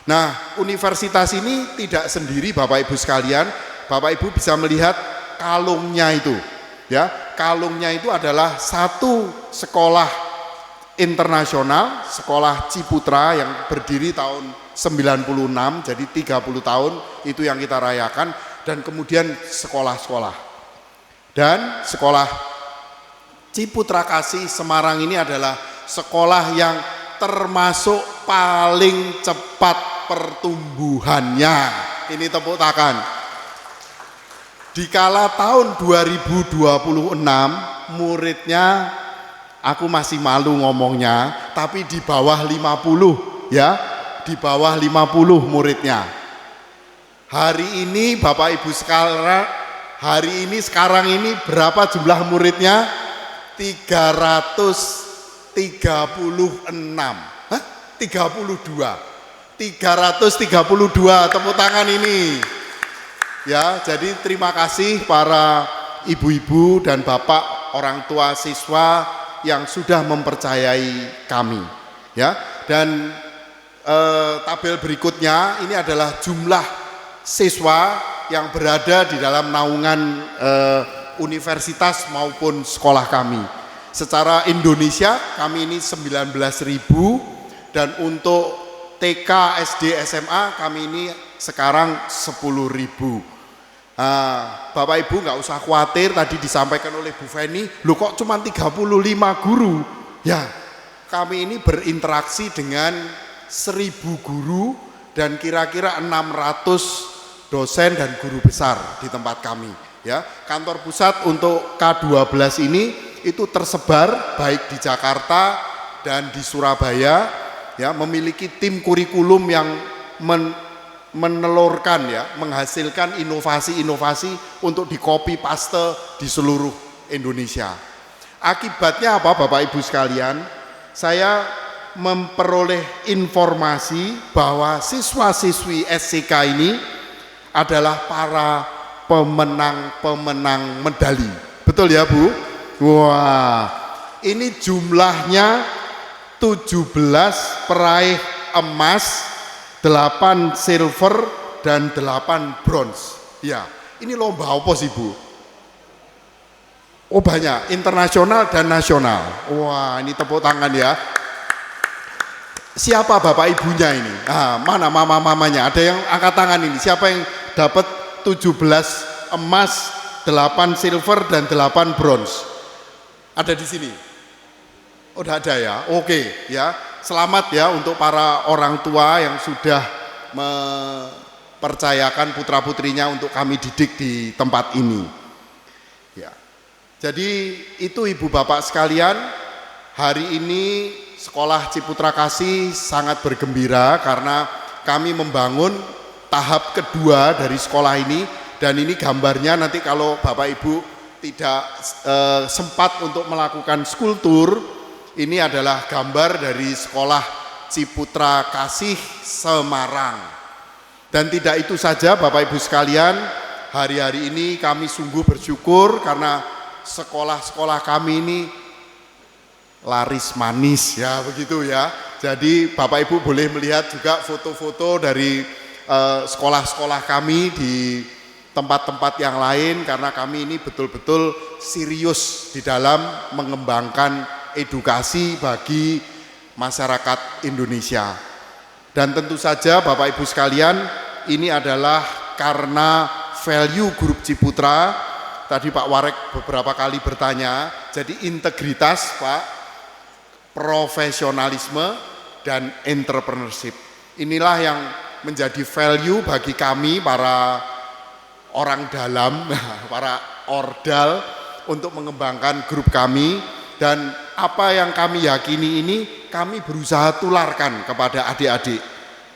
Nah, universitas ini tidak sendiri Bapak Ibu sekalian. Bapak Ibu bisa melihat kalungnya itu. Ya, kalungnya itu adalah satu sekolah internasional, sekolah Ciputra yang berdiri tahun 96, jadi 30 tahun itu yang kita rayakan, dan kemudian sekolah-sekolah. Dan sekolah Ciputra Kasih Semarang ini adalah sekolah yang termasuk paling cepat pertumbuhannya. Ini tepuk tangan. Dikala tahun 2026 muridnya, aku masih malu ngomongnya, tapi di bawah 50 ya, di bawah 50 muridnya. Hari ini Bapak Ibu sekarang ini berapa jumlah muridnya? 336. Hah? 32. 332, tepuk tangan ini. Ya, jadi terima kasih para ibu-ibu dan bapak orang tua siswa yang sudah mempercayai kami. Ya, dan tabel berikutnya ini adalah jumlah siswa yang berada di dalam naungan universitas maupun sekolah kami. Secara Indonesia kami ini 19.000 dan untuk TK, SD, SMA kami ini sekarang 10.000. Bapak Ibu nggak usah khawatir, tadi disampaikan oleh Bu Feni, loh kok cuma 35 guru? Ya, kami ini berinteraksi dengan 1.000 guru dan kira-kira 600 dosen dan guru besar di tempat kami. Ya, kantor pusat untuk K12 ini itu tersebar baik di Jakarta dan di Surabaya, ya, memiliki tim kurikulum yang menelurkan, ya, menghasilkan inovasi-inovasi untuk di copy paste di seluruh Indonesia. Akibatnya apa Bapak Ibu sekalian? Saya memperoleh informasi bahwa siswa-siswi SCK ini adalah para pemenang medali. Betul ya Bu? Wah, ini jumlahnya 17 peraih emas, 8 silver dan 8 bronze. Ya, ini lomba apa sih Bu? Oh banyak, internasional dan nasional. Wah, ini tepuk tangan ya. Siapa bapak ibunya ini? Mana mama-mamanya? Ada yang angkat tangan ini. Siapa yang dapat 17 emas, 8 silver dan 8 bronze? Ada di sini? Udah ada ya? Oke ya. Selamat ya untuk para orang tua yang sudah mempercayakan putra-putrinya untuk kami didik di tempat ini. Ya. Jadi itu ibu bapak sekalian, hari ini Sekolah Ciputra Kasih sangat bergembira karena kami membangun tahap kedua dari sekolah ini, dan ini gambarnya nanti kalau Bapak Ibu tidak sempat untuk melakukan skulptur, ini adalah gambar dari Sekolah Ciputra Kasih Semarang. Dan tidak itu saja Bapak Ibu sekalian, hari-hari ini kami sungguh bersyukur karena sekolah-sekolah kami ini laris manis ya, begitu ya. Jadi Bapak Ibu boleh melihat juga foto-foto dari sekolah-sekolah kami di tempat-tempat yang lain, karena kami ini betul-betul serius di dalam mengembangkan edukasi bagi masyarakat Indonesia. Dan tentu saja Bapak Ibu sekalian, ini adalah karena value grup Ciputra. Tadi Pak Warek beberapa kali bertanya, jadi integritas Pak, profesionalisme dan entrepreneurship. Inilah yang menjadi value bagi kami para orang dalam, para ordal, untuk mengembangkan grup kami. Dan apa yang kami yakini ini kami berusaha tularkan kepada adik-adik,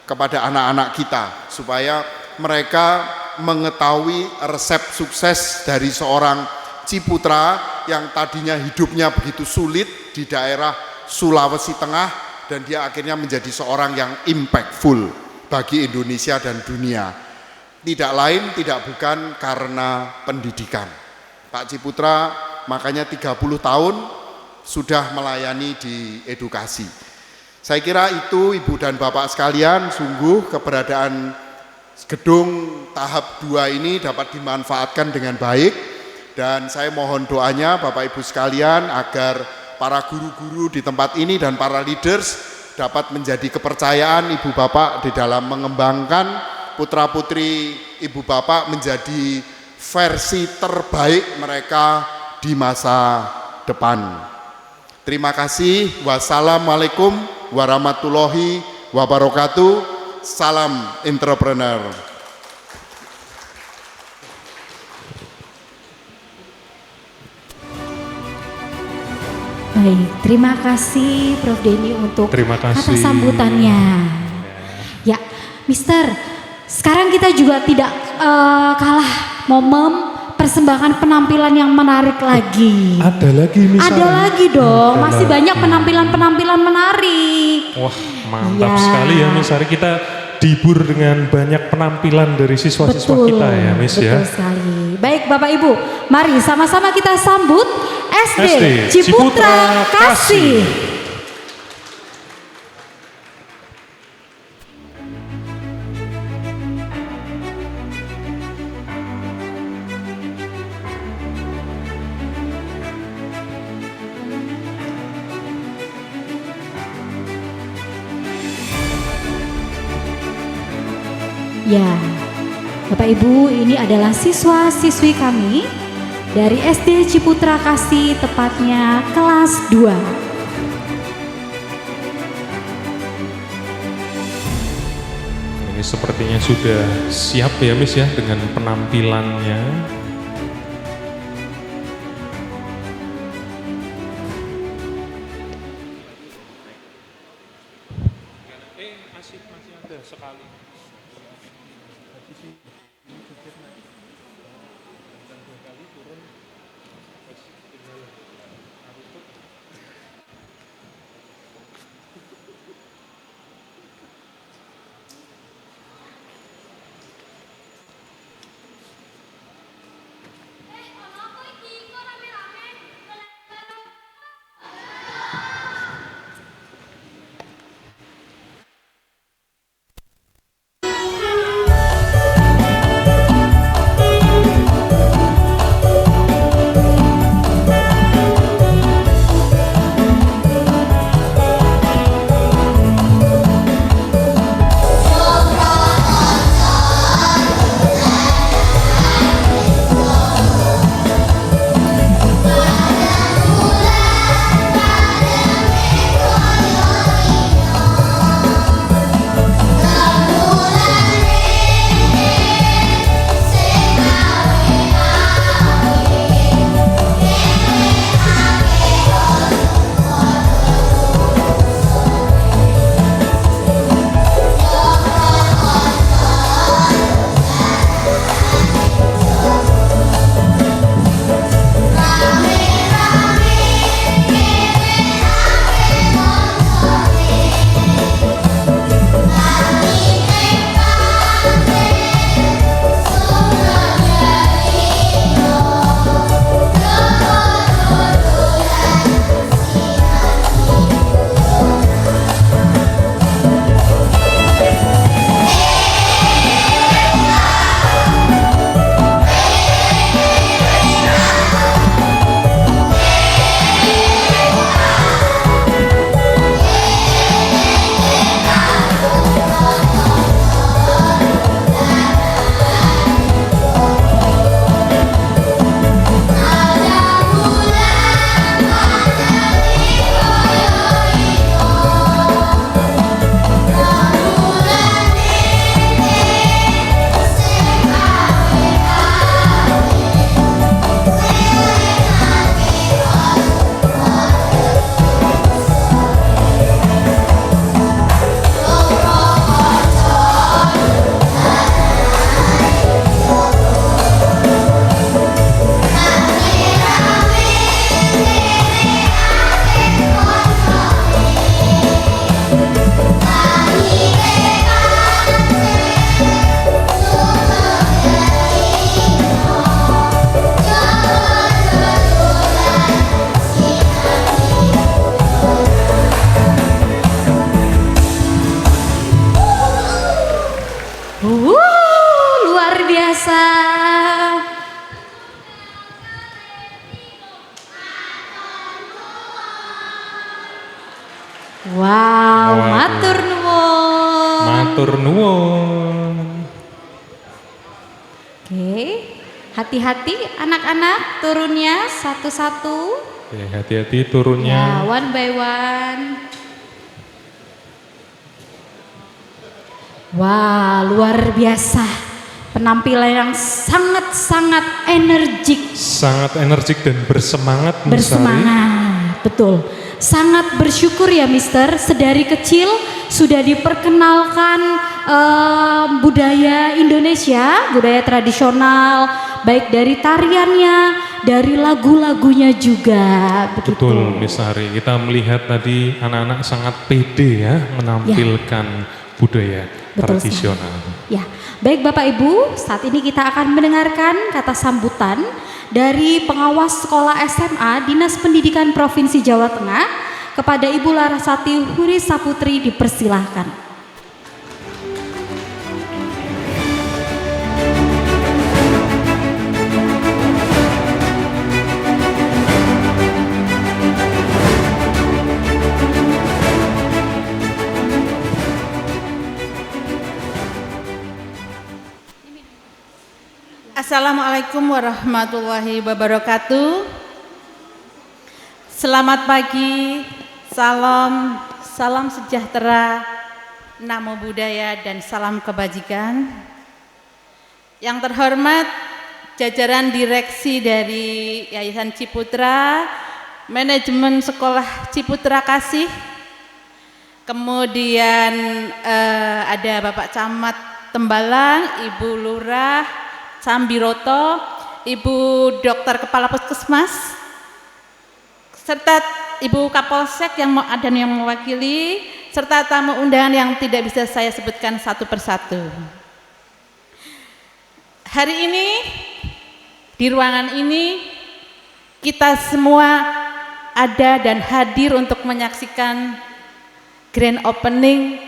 kepada anak-anak kita, supaya mereka mengetahui resep sukses dari seorang Ciputra yang tadinya hidupnya begitu sulit di daerah Sulawesi Tengah, dan dia akhirnya menjadi seorang yang impactful bagi Indonesia dan dunia. Tidak lain tidak bukan karena pendidikan. Pak Ciputra makanya 30 tahun sudah melayani di edukasi. Saya kira itu Ibu dan Bapak sekalian, sungguh keberadaan gedung tahap 2 ini dapat dimanfaatkan dengan baik, dan saya mohon doanya Bapak Ibu sekalian agar para guru-guru di tempat ini dan para leaders dapat menjadi kepercayaan Ibu Bapak di dalam mengembangkan putra-putri Ibu Bapak menjadi versi terbaik mereka di masa depan. Terima kasih. Wassalamualaikum warahmatullahi wabarakatuh. Salam entrepreneur. Baik, terima kasih Prof. Denny untuk kata kasih. sambutannya. Ya, Mister, sekarang kita juga tidak kalah persembahkan penampilan yang menarik lagi. Ada lagi misalnya? Ada lagi dong, masih banyak penampilan-penampilan menarik. Wah, mantap Ya. sekali ya Miss Ari, kita dihibur dengan banyak penampilan dari siswa-siswa kita ya Miss ya. Betul sekali. Baik Bapak Ibu, mari sama-sama kita sambut SD Ciputra Kasih. Ya, Bapak Ibu, ini adalah siswa-siswi kami dari SD Ciputra Kasih, tepatnya kelas 2. Ini sepertinya sudah siap ya Miss ya dengan penampilannya. Masih ada sekali. Wow, Waduh. matur nuwun. Matur nuwun. Oke, hati-hati anak-anak turunnya satu-satu. Oke, hati-hati Ya, turunnya. one by one. Wah, luar biasa. Penampilan yang sangat-sangat energik. Sangat energik dan bersemangat, Miss Sari. Bersemangat, betul. Sangat bersyukur ya Mister, sedari kecil sudah diperkenalkan budaya Indonesia, budaya tradisional, baik dari tariannya, dari lagu-lagunya juga. Begitu. Betul, Miss Sari. Kita melihat tadi anak-anak sangat pede ya menampilkan budaya Betul tradisional. Ya, baik Bapak Ibu, saat ini kita akan mendengarkan kata sambutan dari pengawas sekolah SMA Dinas Pendidikan Provinsi Jawa Tengah kepada Ibu Larasati Huri Saputri, dipersilahkan. Assalamualaikum warahmatullahi wabarakatuh. Selamat pagi, salam sejahtera, namo buddhaya dan salam kebajikan. Yang terhormat jajaran direksi dari Yayasan Ciputra, manajemen sekolah Ciputra Kasih, kemudian ada Bapak Camat Tembalang, Ibu Lurah Sambiroto, Ibu Dokter Kepala Puskesmas, serta Ibu Kapolsek yang ada yang mewakili, serta tamu undangan yang tidak bisa saya sebutkan satu persatu. Hari ini di ruangan ini kita semua ada dan hadir untuk menyaksikan grand opening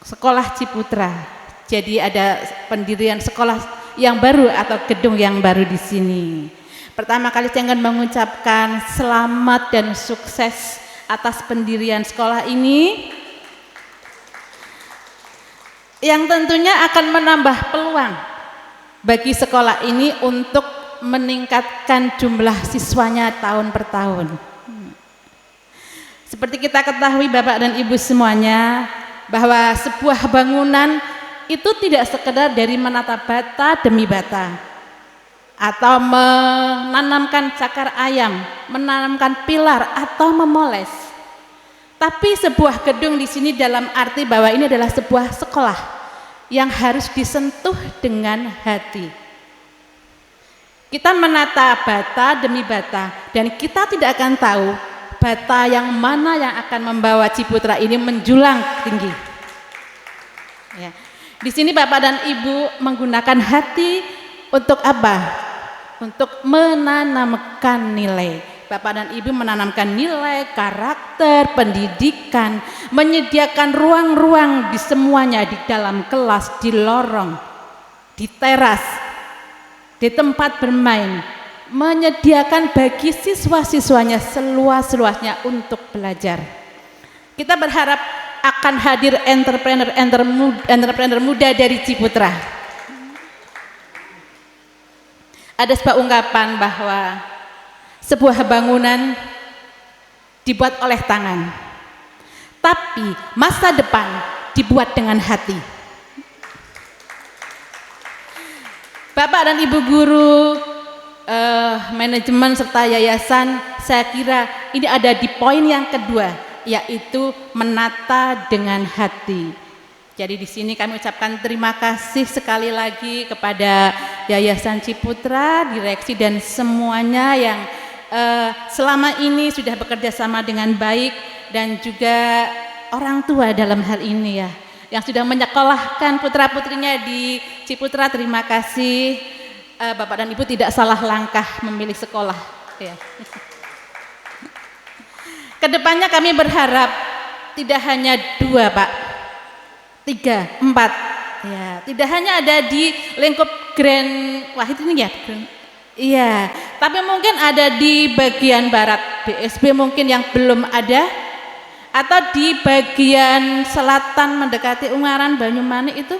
sekolah Ciputra. Jadi ada pendirian sekolah yang baru atau gedung yang baru di sini. Pertama kali saya ingin mengucapkan selamat dan sukses atas pendirian sekolah ini, yang tentunya akan menambah peluang bagi sekolah ini untuk meningkatkan jumlah siswanya tahun per tahun. Seperti kita ketahui Bapak dan Ibu semuanya, bahwa sebuah bangunan itu tidak sekedar dari menata bata demi bata, atau menanamkan cakar ayam, menanamkan pilar atau memoles. Tapi sebuah gedung di sini dalam arti bahwa ini adalah sebuah sekolah yang harus disentuh dengan hati. Kita menata bata demi bata dan kita tidak akan tahu bata yang mana yang akan membawa Ciputra ini menjulang tinggi. Ya. Di sini Bapak dan Ibu menggunakan hati untuk apa? Untuk menanamkan nilai. Bapak dan Ibu menanamkan nilai, karakter, pendidikan, menyediakan ruang-ruang di semuanya, di dalam kelas, di lorong, di teras, di tempat bermain, menyediakan bagi siswa-siswanya seluas-luasnya untuk belajar. Kita berharap akan hadir entrepreneur muda dari Ciputra. Ada sebuah ungkapan bahwa sebuah bangunan dibuat oleh tangan, tapi masa depan dibuat dengan hati. Bapak dan Ibu guru, manajemen serta yayasan, saya kira ini ada di poin yang kedua, yaitu menata dengan hati. Jadi di sini kami ucapkan terima kasih sekali lagi kepada Yayasan Ciputra, direksi dan semuanya yang selama ini sudah bekerja sama dengan baik, dan juga orang tua dalam hal ini ya, yang sudah menyekolahkan putra-putrinya di Ciputra. Terima kasih. Bapak dan Ibu tidak salah langkah memilih sekolah ya. Kedepannya kami berharap tidak hanya 2 Pak, 3, 4 ya, tidak hanya ada di lingkup Grand Wahid ini ya, iya, tapi mungkin ada di bagian barat BSB mungkin yang belum ada, atau di bagian selatan mendekati Ungaran Banyumanik itu,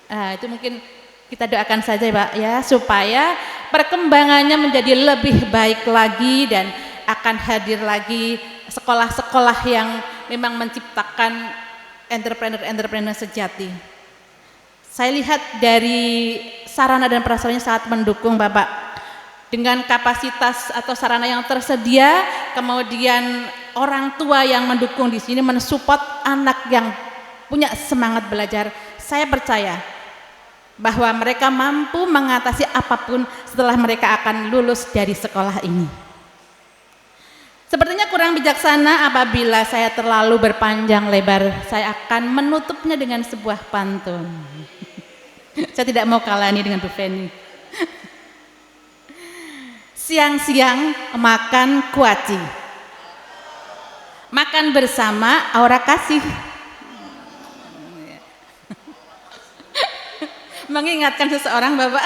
itu mungkin kita doakan saja Pak ya, supaya perkembangannya menjadi lebih baik lagi dan akan hadir lagi sekolah-sekolah yang memang menciptakan entrepreneur-entrepreneur sejati. Saya lihat dari sarana dan prasarannya sangat mendukung Bapak. Dengan kapasitas atau sarana yang tersedia, kemudian orang tua yang mendukung di sini mensupport anak yang punya semangat belajar. Saya percaya bahwa mereka mampu mengatasi apapun setelah mereka akan lulus dari sekolah ini. Sepertinya kurang bijaksana apabila saya terlalu berpanjang lebar. Saya akan menutupnya dengan sebuah pantun. Saya tidak mau kalah nih dengan Bu Feni. Siang-siang makan kuaci, makan bersama aura kasih. Mengingatkan seseorang Bapak.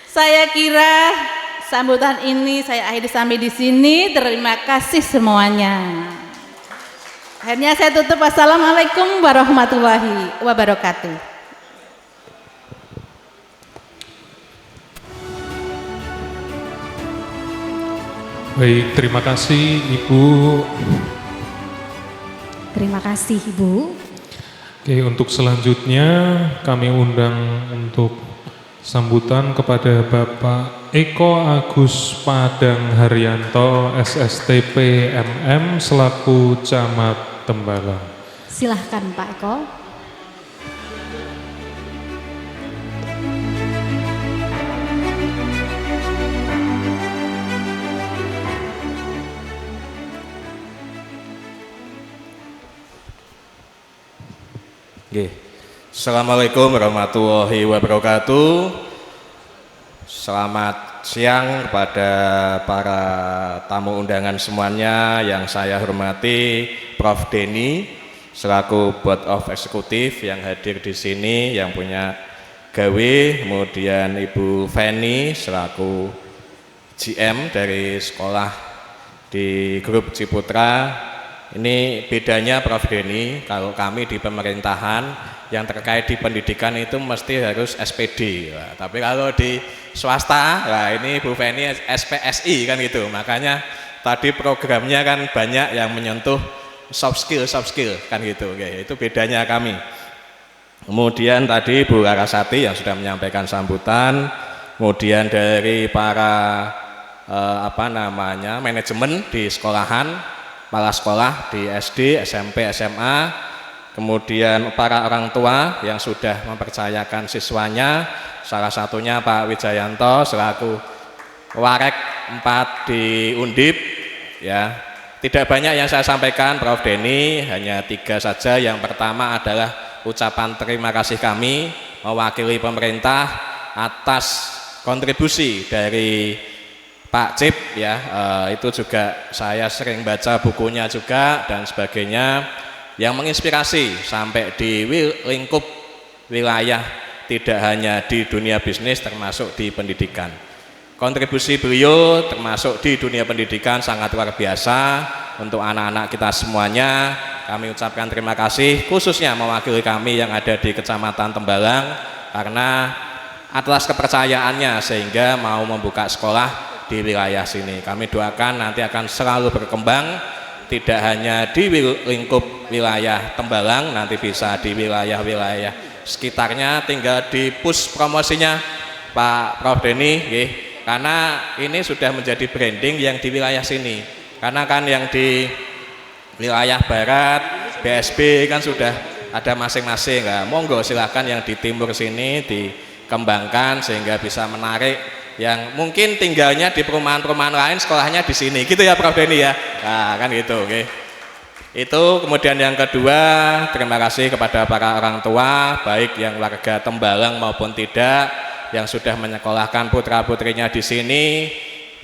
Saya kira sambutan ini saya akhiri sampai di sini. Terima kasih semuanya. Akhirnya saya tutup. Wassalamualaikum warahmatullahi wabarakatuh. Baik, terima kasih Ibu. Terima kasih Ibu. Oke, untuk selanjutnya kami undang untuk sambutan kepada Bapak Eko Agus Padang Haryanto, SSTP MM selaku Camat Tembalang. Silahkan Pak Eko. Assalamualaikum warahmatullahi wabarakatuh. Selamat siang kepada para tamu undangan semuanya yang saya hormati, Prof. Denny selaku Board of Executive yang hadir di sini yang punya gawe, kemudian Ibu Feni selaku GM dari sekolah di grup Ciputra. Ini bedanya Prof. Denny, kalau kami di pemerintahan yang terkait di pendidikan itu mesti harus SPD. Nah, tapi kalau di swasta, nah ini Bu Feni SPSI kan gitu. Makanya tadi programnya kan banyak yang menyentuh soft skill kan gitu. Oke, itu bedanya kami. Kemudian tadi Bu Larasati yang sudah menyampaikan sambutan, kemudian dari para manajemen di sekolahan, kepala sekolah di SD, SMP, SMA, kemudian para orang tua yang sudah mempercayakan siswanya, salah satunya Pak Wijayanto selaku Warek 4 di Undip ya. Tidak banyak yang saya sampaikan Prof. Denny, hanya 3 saja. Yang pertama adalah ucapan terima kasih kami mewakili pemerintah atas kontribusi dari Pak Cip ya, itu juga saya sering baca bukunya juga dan sebagainya yang menginspirasi sampai di lingkup wilayah, tidak hanya di dunia bisnis termasuk di pendidikan. Kontribusi beliau termasuk di dunia pendidikan sangat luar biasa. Untuk anak-anak kita semuanya kami ucapkan terima kasih, khususnya mewakili kami yang ada di Kecamatan Tembalang karena atas kepercayaannya sehingga mau membuka sekolah di wilayah sini. Kami doakan nanti akan selalu berkembang, tidak hanya di lingkup wilayah Tembalang, nanti bisa di wilayah-wilayah sekitarnya. Tinggal di push promosinya Pak Prof. Denny, karena ini sudah menjadi branding yang di wilayah sini. Karena kan yang di wilayah barat, BSB kan sudah ada masing-masing. Nah, monggo silakan yang di timur sini dikembangkan sehingga bisa menarik yang mungkin tinggalnya di perumahan-perumahan lain, sekolahnya di sini, gitu ya Prof. Denny ya. Nah, kan gitu, oke. Itu kemudian yang kedua, terima kasih kepada para orang tua, baik yang warga Tembalang maupun tidak, yang sudah menyekolahkan putra-putrinya di sini.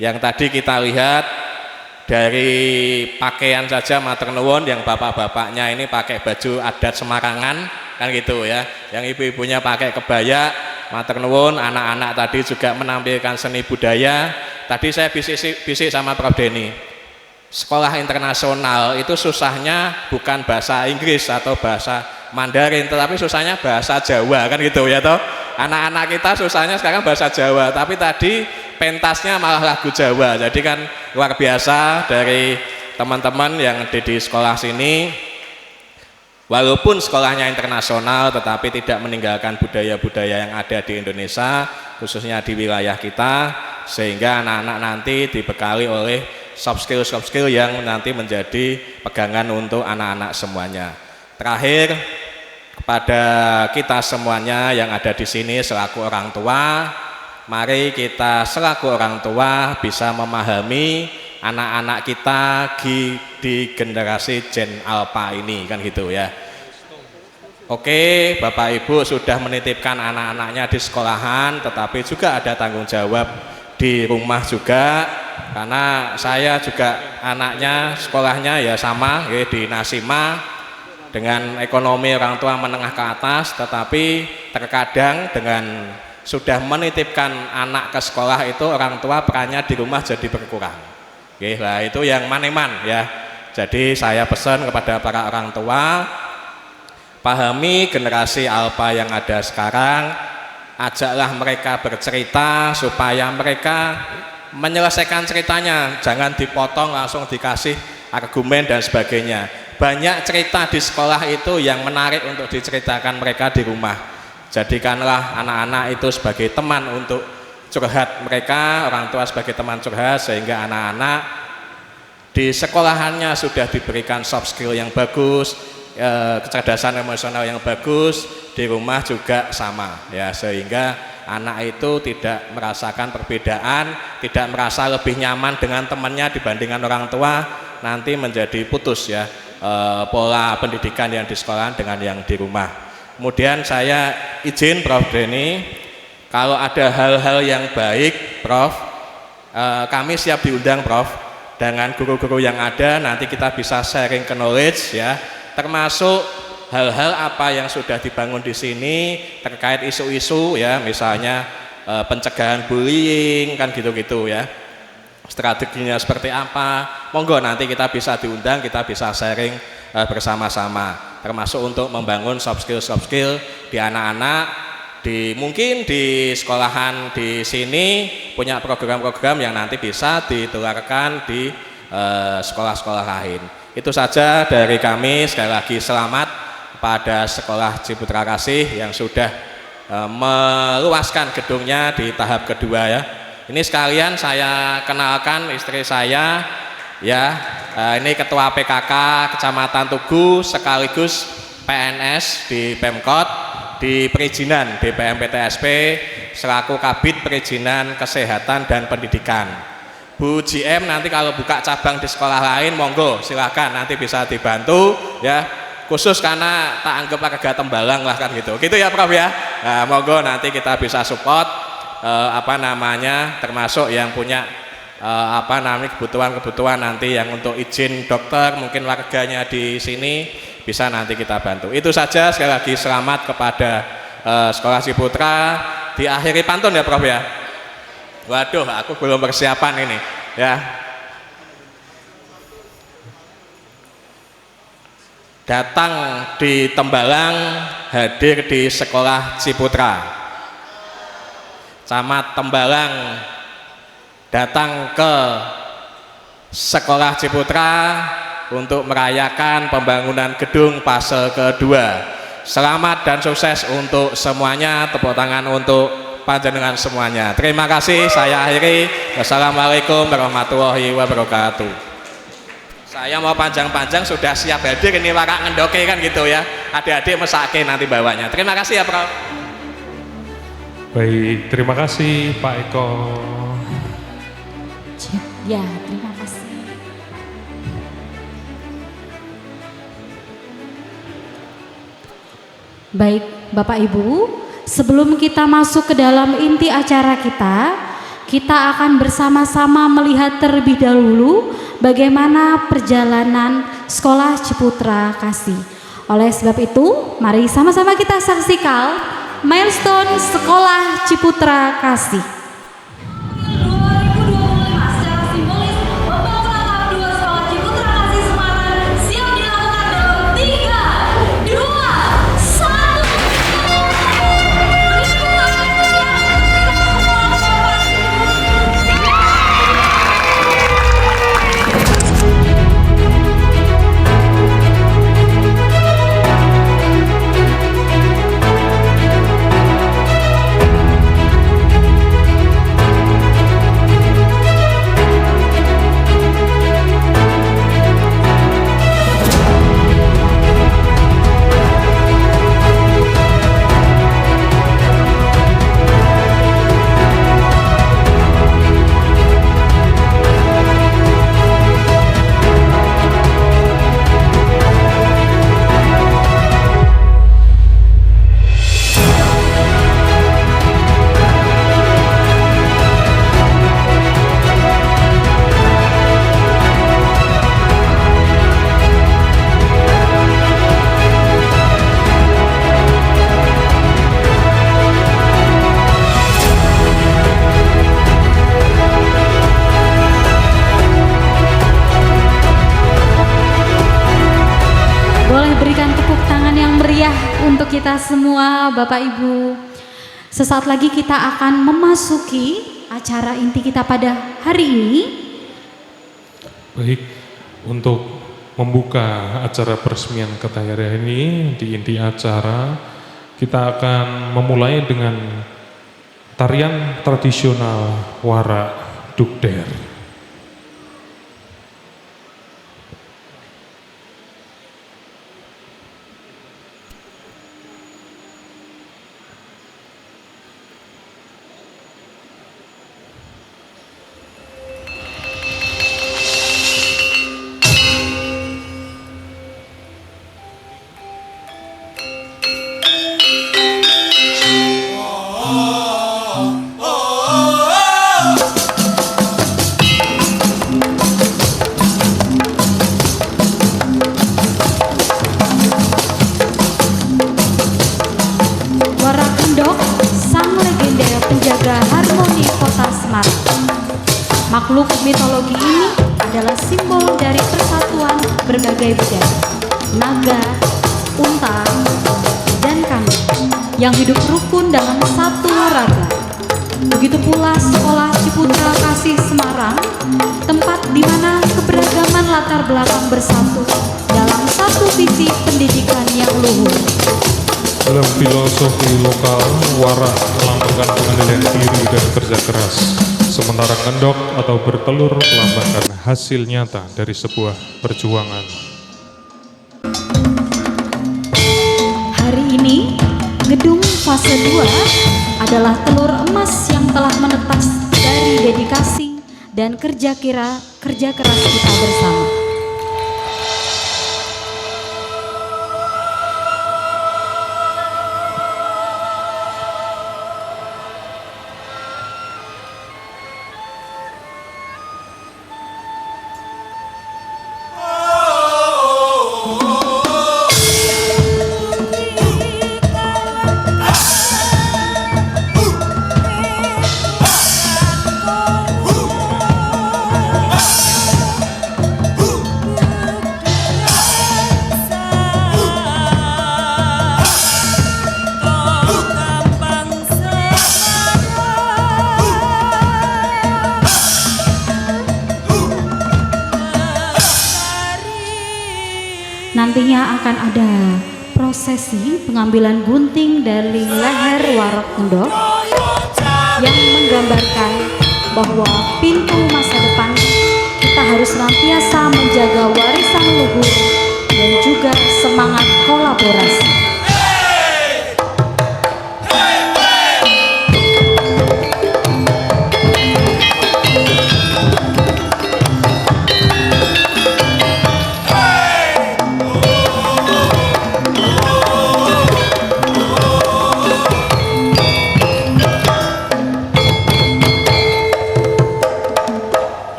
Yang tadi kita lihat dari pakaian saja matur nuwun, yang bapak-bapaknya ini pakai baju adat Semarangan, kan gitu ya. Yang ibu-ibunya pakai kebaya, matur nuwun. Anak-anak tadi juga menampilkan seni budaya. Tadi saya bisik sama Prof. Denny, sekolah internasional itu susahnya bukan bahasa Inggris atau bahasa Mandarin, tetapi susahnya bahasa Jawa kan gitu ya toh. Anak-anak kita susahnya sekarang bahasa Jawa, tapi tadi pentasnya malah lagu Jawa. Jadi kan luar biasa dari teman-teman yang ada di sekolah sini. Walaupun sekolahnya internasional, tetapi tidak meninggalkan budaya-budaya yang ada di Indonesia, khususnya di wilayah kita, sehingga anak-anak nanti dibekali oleh soft skill yang nanti menjadi pegangan untuk anak-anak semuanya. Terakhir, kepada kita semuanya yang ada di sini selaku orang tua, mari kita selaku orang tua bisa memahami anak-anak kita di generasi Gen Alpha ini, kan gitu ya. Oke, Bapak Ibu sudah menitipkan anak-anaknya di sekolahan, tetapi juga ada tanggung jawab di rumah juga, karena saya juga anaknya sekolahnya ya sama ya, di Nasima, dengan ekonomi orang tua menengah ke atas, tetapi terkadang dengan sudah menitipkan anak ke sekolah itu orang tua perannya di rumah jadi berkurang. Oke, lah itu yang maneman ya. Jadi saya pesan kepada para orang tua, pahami generasi Alpha yang ada sekarang, ajaklah mereka bercerita supaya mereka menyelesaikan ceritanya, jangan dipotong langsung dikasih argumen dan sebagainya. Banyak cerita di sekolah itu yang menarik untuk diceritakan mereka di rumah. Jadikanlah anak-anak itu sebagai teman untuk curhat mereka, orang tua sebagai teman curhat, sehingga anak-anak di sekolahannya sudah diberikan soft skill yang bagus, kecerdasan emosional yang bagus, di rumah juga sama ya, sehingga anak itu tidak merasakan perbedaan, tidak merasa lebih nyaman dengan temannya dibandingkan orang tua, nanti menjadi putus ya pola pendidikan yang di sekolah dengan yang di rumah. Kemudian saya izin Prof Denny, kalau ada hal-hal yang baik Prof, kami siap diundang Prof, dengan guru-guru yang ada, nanti kita bisa sharing ke knowledge ya, termasuk hal-hal apa yang sudah dibangun di sini terkait isu-isu ya, misalnya pencegahan bullying kan gitu-gitu ya, strateginya seperti apa, monggo nanti kita bisa diundang, kita bisa sharing bersama-sama, termasuk untuk membangun soft skill di anak-anak, mungkin di sekolahan di sini punya program-program yang nanti bisa ditularkan di sekolah-sekolah lain. Itu saja dari kami. Sekali lagi selamat pada Sekolah Ciputra Kasih yang sudah meluaskan gedungnya di tahap kedua ya. Ini sekalian saya kenalkan istri saya ya, ini Ketua PKK Kecamatan Tugu sekaligus PNS di Pemkot, di perizinan BPMPTSP selaku Kabid Perizinan Kesehatan dan Pendidikan. Bu GM nanti kalau buka cabang di sekolah lain monggo silakan, nanti bisa dibantu ya, khusus karena tak anggap warga Tembalang lah kan gitu ya Prof ya. Nah, monggo nanti kita bisa support termasuk yang punya kebutuhan nanti yang untuk izin dokter, mungkin warganya di sini bisa nanti kita bantu. Itu saja, sekali lagi selamat kepada Sekolah Ciputra. Diakhiri pantun ya Prof ya. Waduh, aku belum persiapan ini ya. Datang di Tembalang, hadir di Sekolah Ciputra. Camat Tembalang datang ke Sekolah Ciputra untuk merayakan pembangunan gedung fase kedua. Selamat dan sukses untuk semuanya. Tepuk tangan untuk panjenengan semuanya. Terima kasih, saya akhiri. Wassalamualaikum warahmatullahi wabarakatuh. Saya mau panjang-panjang sudah siap hadir, ini warak ngendoke kan gitu ya. Adik-adik mesake nanti bawanya. Terima kasih ya Prof. Baik, terima kasih Pak Eko. Ya, terima kasih. Baik, Bapak Ibu, sebelum kita masuk ke dalam inti acara kita akan bersama-sama melihat terlebih dahulu bagaimana perjalanan Sekolah Ciputra Kasih. Oleh sebab itu, mari sama-sama kita saksikan milestone Sekolah Ciputra Kasih. 2025 secara simbolis membawa dua sekolah kita semua, Bapak Ibu. Sesaat lagi kita akan memasuki acara inti kita pada hari ini. Baik, untuk membuka acara peresmian Kertajaya ini di inti acara, kita akan memulai dengan tarian tradisional Warak Dukder. Makhluk mitologi ini adalah simbol dari persatuan berbagai budaya, naga, unta, dan kambing yang hidup rukun dalam satu raga. Begitu pula Sekolah Ciputra Kasih Semarang, tempat di mana keberagaman latar belakang bersatu dalam satu visi pendidikan yang luhur. Dalam filosofi lokal, warak melambangkan pengendalian diri dan kerja keras. Sementara ngendok atau bertelur melambangkan hasil nyata dari sebuah perjuangan. Hari ini, gedung fase 2 adalah telur emas yang telah menetas dari dedikasi dan kerja keras kita bersama. Nantinya akan ada prosesi pengambilan gunting dari leher Warak Ngendok yang menggambarkan bahwa pintu masa depan kita harus senantiasa menjaga warisan luhur dan juga semangat kolaborasi.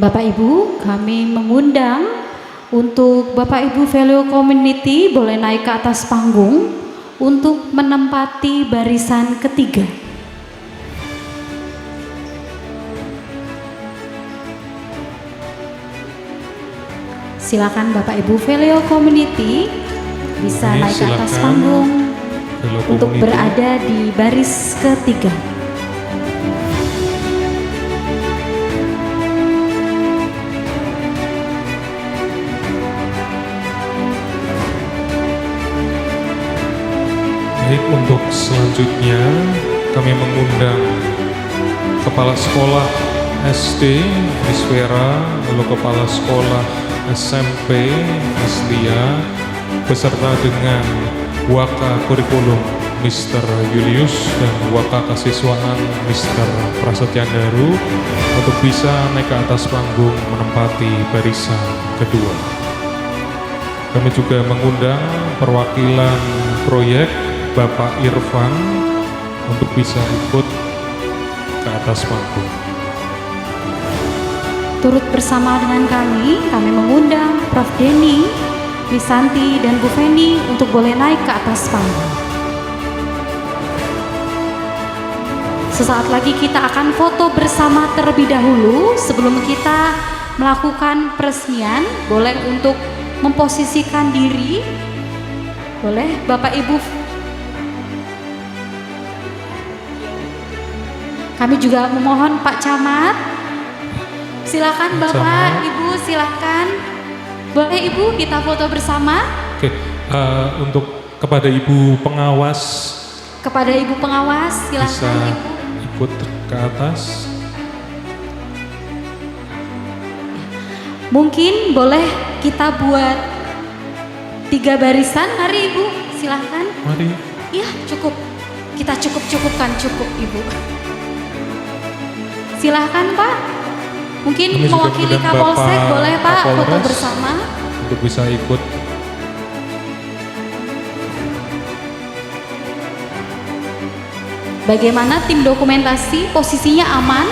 Bapak Ibu, kami mengundang untuk Bapak Ibu Value Community boleh naik ke atas panggung untuk menempati barisan ketiga. Silakan Bapak Ibu Value Community bisa naik ke atas panggung untuk berada di baris ketiga. Baik, untuk selanjutnya kami mengundang Kepala Sekolah SD Miss Vera, lalu Kepala Sekolah SMP Miss Lia, beserta dengan Waka Kurikulum Mr. Julius dan Waka Kasiswaan Mr. Prasetya Daru untuk bisa naik ke atas panggung menempati barisan kedua. Kami juga mengundang perwakilan proyek Bapak Irfan untuk bisa ikut ke atas panggung. Turut bersama dengan kami mengundang Prof. Denny, Miss Santi, dan Bu Feni untuk boleh naik ke atas panggung. Sesaat lagi kita akan foto bersama terlebih dahulu. Sebelum kita melakukan peresmian, boleh untuk memposisikan diri. Boleh Bapak Ibu. Kami juga memohon Pak Camat, silakan Bapak, Ibu, silakan. Boleh Ibu kita foto bersama? Oke, untuk kepada Ibu pengawas. Kepada Ibu pengawas, silakan bisa Ibu. Ikut ke atas. Mungkin boleh kita buat 3 barisan, mari Ibu, silakan. Mari. Iya, cukup. Kita cukupkan Ibu. Silahkan Pak, mungkin Kami juga mewakili mengundang Kapolsek, Bapak boleh Pak foto Kapolres bersama. untuk bisa ikut. Bagaimana tim dokumentasi, posisinya aman?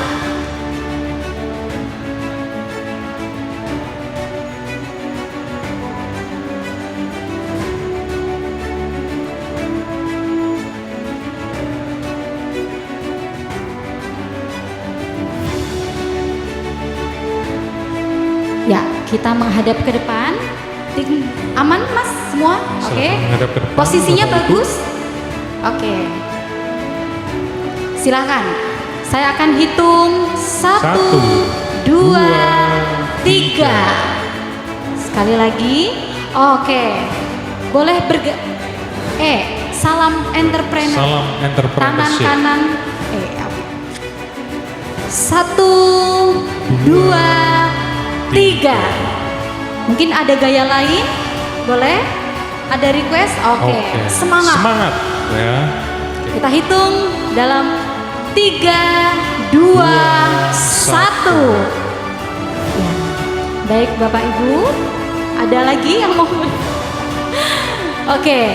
Ya, kita menghadap ke depan. Aman Mas semua? Oke. Menghadap ke depan, Posisinya Bapak Ibu. bagus? Oke. Silakan. Saya akan hitung 1, 2, 3. Sekali lagi. Oke. Boleh salam entrepreneur. Salam Tangan entrepreneurship. kanan. Oke. 1, 2, 3. Mungkin ada gaya lain? Boleh? Ada request? Oke. Semangat. Semangat ya. Kita hitung dalam 3, 2, 1. Ya. Baik Bapak Ibu, ada lagi yang mau? Oke.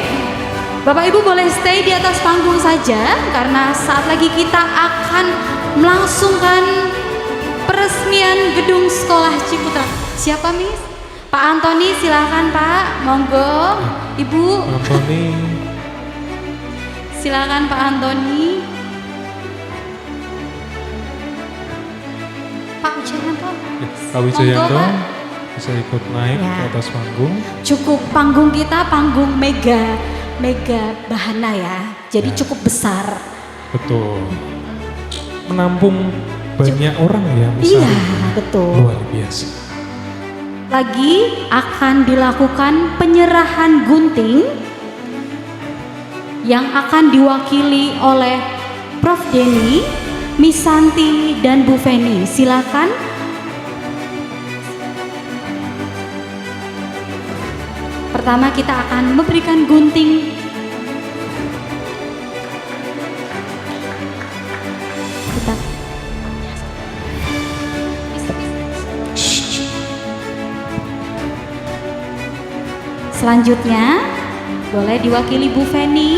Bapak Ibu boleh stay di atas panggung saja karena saat lagi kita akan melangsungkan peresmian gedung sekolah Ciputra. Siapa Miss? Pak Antoni, silakan Pak, monggo. Ibu Antoni, silakan Pak Antoni. Pak Wijayanto, Pak Wijayanto Pak. bisa ikut naik Ya. ke atas panggung. Cukup panggung kita panggung mega bahana ya, jadi cukup besar. Betul. Menampung banyak orang ya, Iya, misalnya. betul. Luar biasa. Lagi akan dilakukan penyerahan gunting yang akan diwakili oleh Prof. Denny, Miss Santi, dan Bu Feni. Silakan. Pertama kita akan memberikan gunting. Kita selanjutnya boleh diwakili Bu Feni.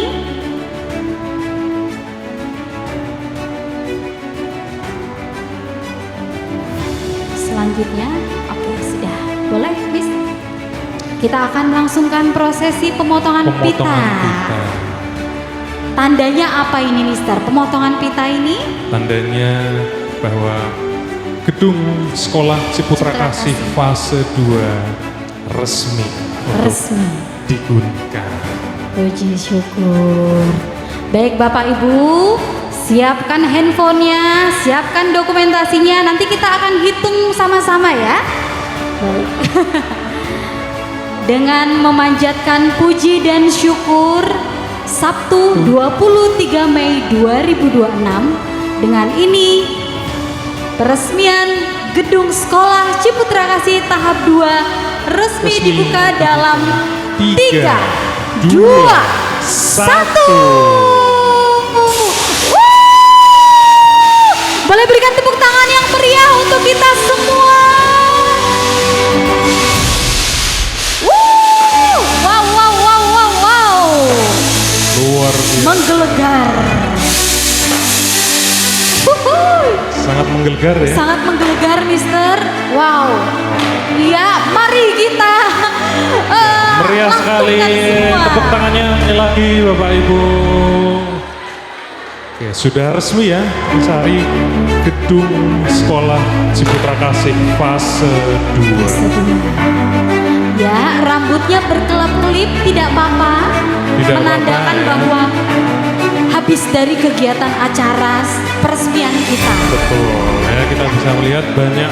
Selanjutnya kita akan melangsungkan prosesi pemotongan pita. Tandanya apa ini, Mister? Pemotongan pita ini? Tandanya bahwa gedung sekolah Ciputra Kasih fase 2 resmi untuk digunakan. Puji syukur. Baik Bapak Ibu, siapkan handphonenya, siapkan dokumentasinya. Nanti kita akan hitung sama-sama ya. Baik. Dengan memanjatkan puji dan syukur, Sabtu 23 Mei 2026, dengan ini peresmian gedung sekolah Ciputra Kasih tahap 2 resmi dibuka dalam 3, 2, 1. Boleh berikan tepuk tangan yang meriah untuk kita semua. Wow, wow, wow, wow, wow. Luar biasa. Menggelegar. Sangat menggelegar ya. Sangat menggelegar, Mister. Wow. Ya, mari kita meriah sekali. Tepuk tangannya lagi Bapak Ibu. Oke, sudah resmi ya, Sari, gedung sekolah Ciputra Kasih fase 2. Ya, rambutnya berkelap-kelip tidak apa-apa. Menandakan bahwa habis dari kegiatan acara peresmian kita. Betul, ya kita bisa melihat banyak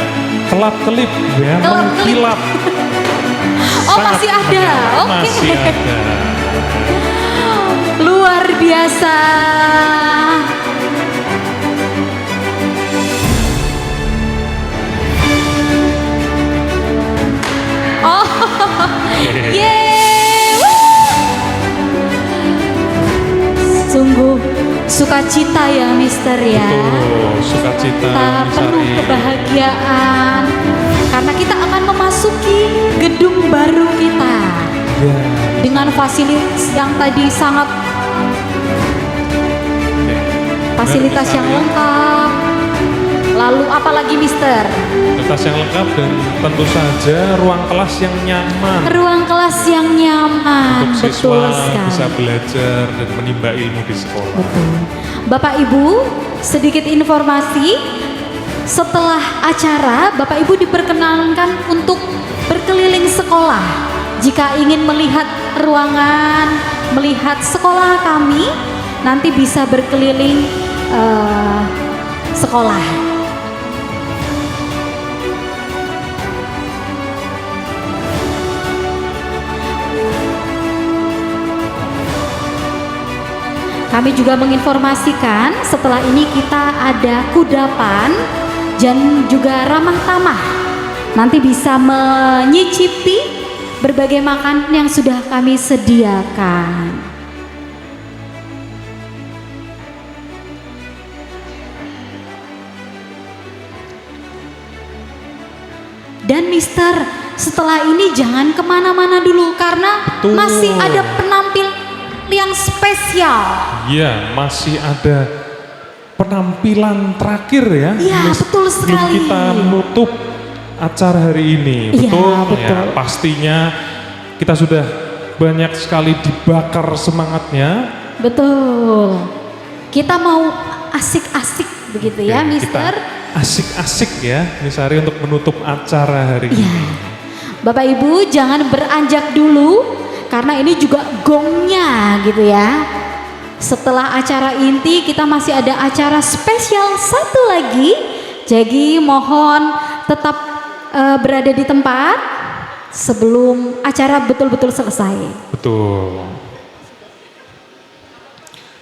kelap-kelip ya, mengkilap. Oh, masih ada. Oke. Masih ada. Luar biasa. Oh, yeay. Sungguh sukacita ya, Mister ya. Betul, sukacita. Kita penuh kebahagiaan karena kita akan memasuki gedung baru kita dengan fasilitas yang tadi sangat fasilitas yang lengkap. Lalu apalagi, Mister? Fasilitas yang lengkap dan tentu saja ruang kelas yang nyaman. Ruang kelas yang nyaman. Untuk siswa betul sekali. bisa belajar dan menimba ilmu di sekolah. Betul. Bapak Ibu, sedikit informasi. Setelah acara, Bapak Ibu diperkenankan untuk berkeliling sekolah. Jika ingin melihat ruangan, melihat sekolah kami, nanti bisa berkeliling sekolah. Kami juga menginformasikan setelah ini kita ada kudapan dan juga ramah tamah. Nanti bisa menyicipi berbagai makanan yang sudah kami sediakan. Dan Mister, setelah ini jangan kemana-mana dulu karena masih ada penampil yang spesial. Iya, masih ada penampilan terakhir ya. Iya, betul sekali. Kita menutup acara hari ini. Iya, betul. betul. Ya, pastinya kita sudah banyak sekali dibakar semangatnya. Betul. Kita mau asik-asik begitu ya, Mister. Kita asik-asik ya, Misari, untuk menutup acara hari ini. Bapak Ibu jangan beranjak dulu karena ini juga gongnya gitu ya. Setelah acara inti kita masih ada acara spesial satu lagi. Jadi mohon tetap berada di tempat sebelum acara betul-betul selesai. Betul.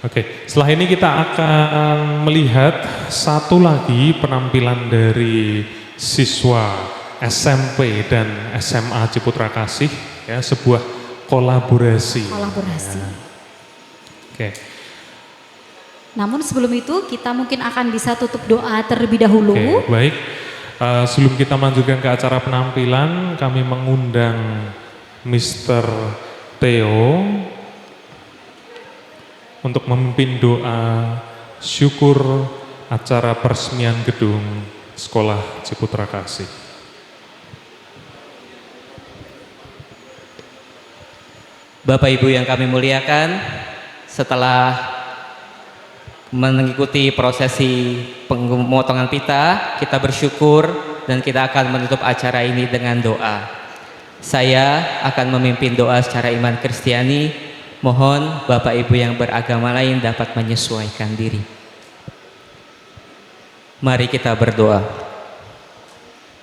Oke, setelah ini kita akan melihat satu lagi penampilan dari siswa SMP dan SMA Ciputra Kasih ya, sebuah kolaborasi. Ya. Oke. Namun sebelum itu kita mungkin akan bisa tutup doa terlebih dahulu. Oke, baik. Sebelum kita melanjutkan ke acara penampilan, kami mengundang Mr. Theo untuk memimpin doa syukur acara peresmian gedung Sekolah Ciputra Kasih. Bapak Ibu yang kami muliakan, setelah mengikuti prosesi pemotongan pita, kita bersyukur dan kita akan menutup acara ini dengan doa. Saya akan memimpin doa secara iman Kristiani. Mohon Bapak Ibu yang beragama lain dapat menyesuaikan diri. Mari kita berdoa.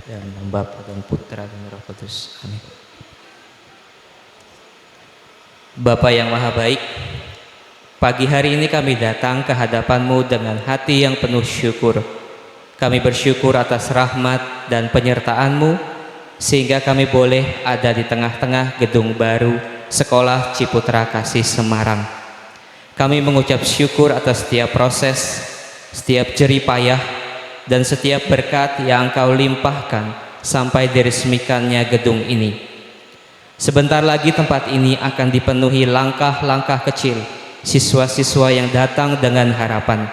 Dan Bapa dan Putra dan Roh Kudus. Amin. Bapa yang maha baik, pagi hari ini kami datang ke hadapan-Mu dengan hati yang penuh syukur. Kami bersyukur atas rahmat dan penyertaan-Mu, sehingga kami boleh ada di tengah-tengah gedung baru Sekolah Ciputra Kasih Semarang. Kami mengucap syukur atas setiap proses, setiap jerih payah, dan setiap berkat yang Engkau limpahkan sampai diresmikannya gedung ini. Sebentar lagi tempat ini akan dipenuhi langkah-langkah kecil siswa-siswa yang datang dengan harapan,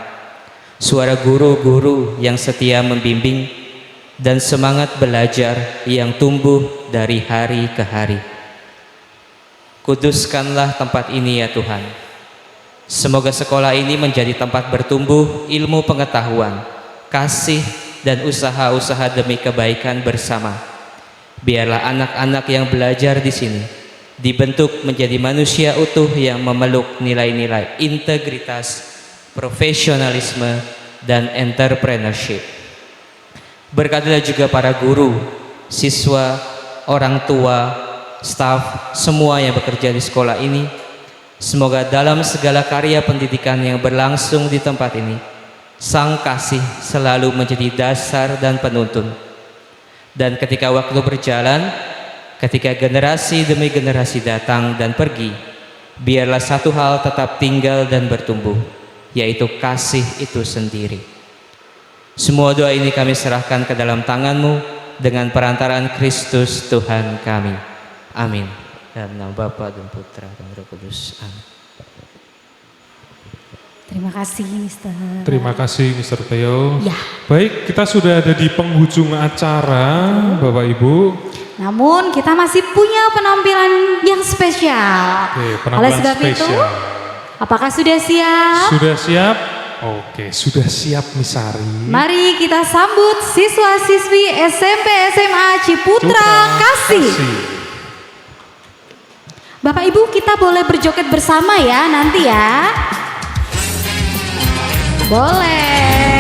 suara guru-guru yang setia membimbing, dan semangat belajar yang tumbuh dari hari ke hari. Kuduskanlah tempat ini ya Tuhan. Semoga sekolah ini menjadi tempat bertumbuh ilmu pengetahuan, kasih, dan usaha-usaha demi kebaikan bersama. Biarlah anak-anak yang belajar di sini dibentuk menjadi manusia utuh yang memeluk nilai-nilai integritas, profesionalisme, dan entrepreneurship. Berkatilah juga para guru, siswa, orang tua, staf, semua yang bekerja di sekolah ini. Semoga dalam segala karya pendidikan yang berlangsung di tempat ini, Sang Kasih selalu menjadi dasar dan penuntun. Dan ketika waktu berjalan, ketika generasi demi generasi datang dan pergi, biarlah satu hal tetap tinggal dan bertumbuh, yaitu kasih itu sendiri. Semua doa ini kami serahkan ke dalam tangan-Mu dengan perantaraan Kristus Tuhan kami. Amin. Dalam nama Bapa dan Putra dan Roh Kudus. Amin. Terima kasih Mister. Terima kasih Mister Theo. Ya. Baik, kita sudah ada di penghujung acara, Bapak Ibu. Namun kita masih punya penampilan yang spesial. Oke, Oleh penampilan sebab itu, spesial. apakah sudah siap? Sudah siap? Oke, sudah siap Misari. Mari kita sambut siswa-siswi SMP SMA Ciputra Kasih. Bapak Ibu, kita boleh berjoget bersama ya nanti ya. Boleh.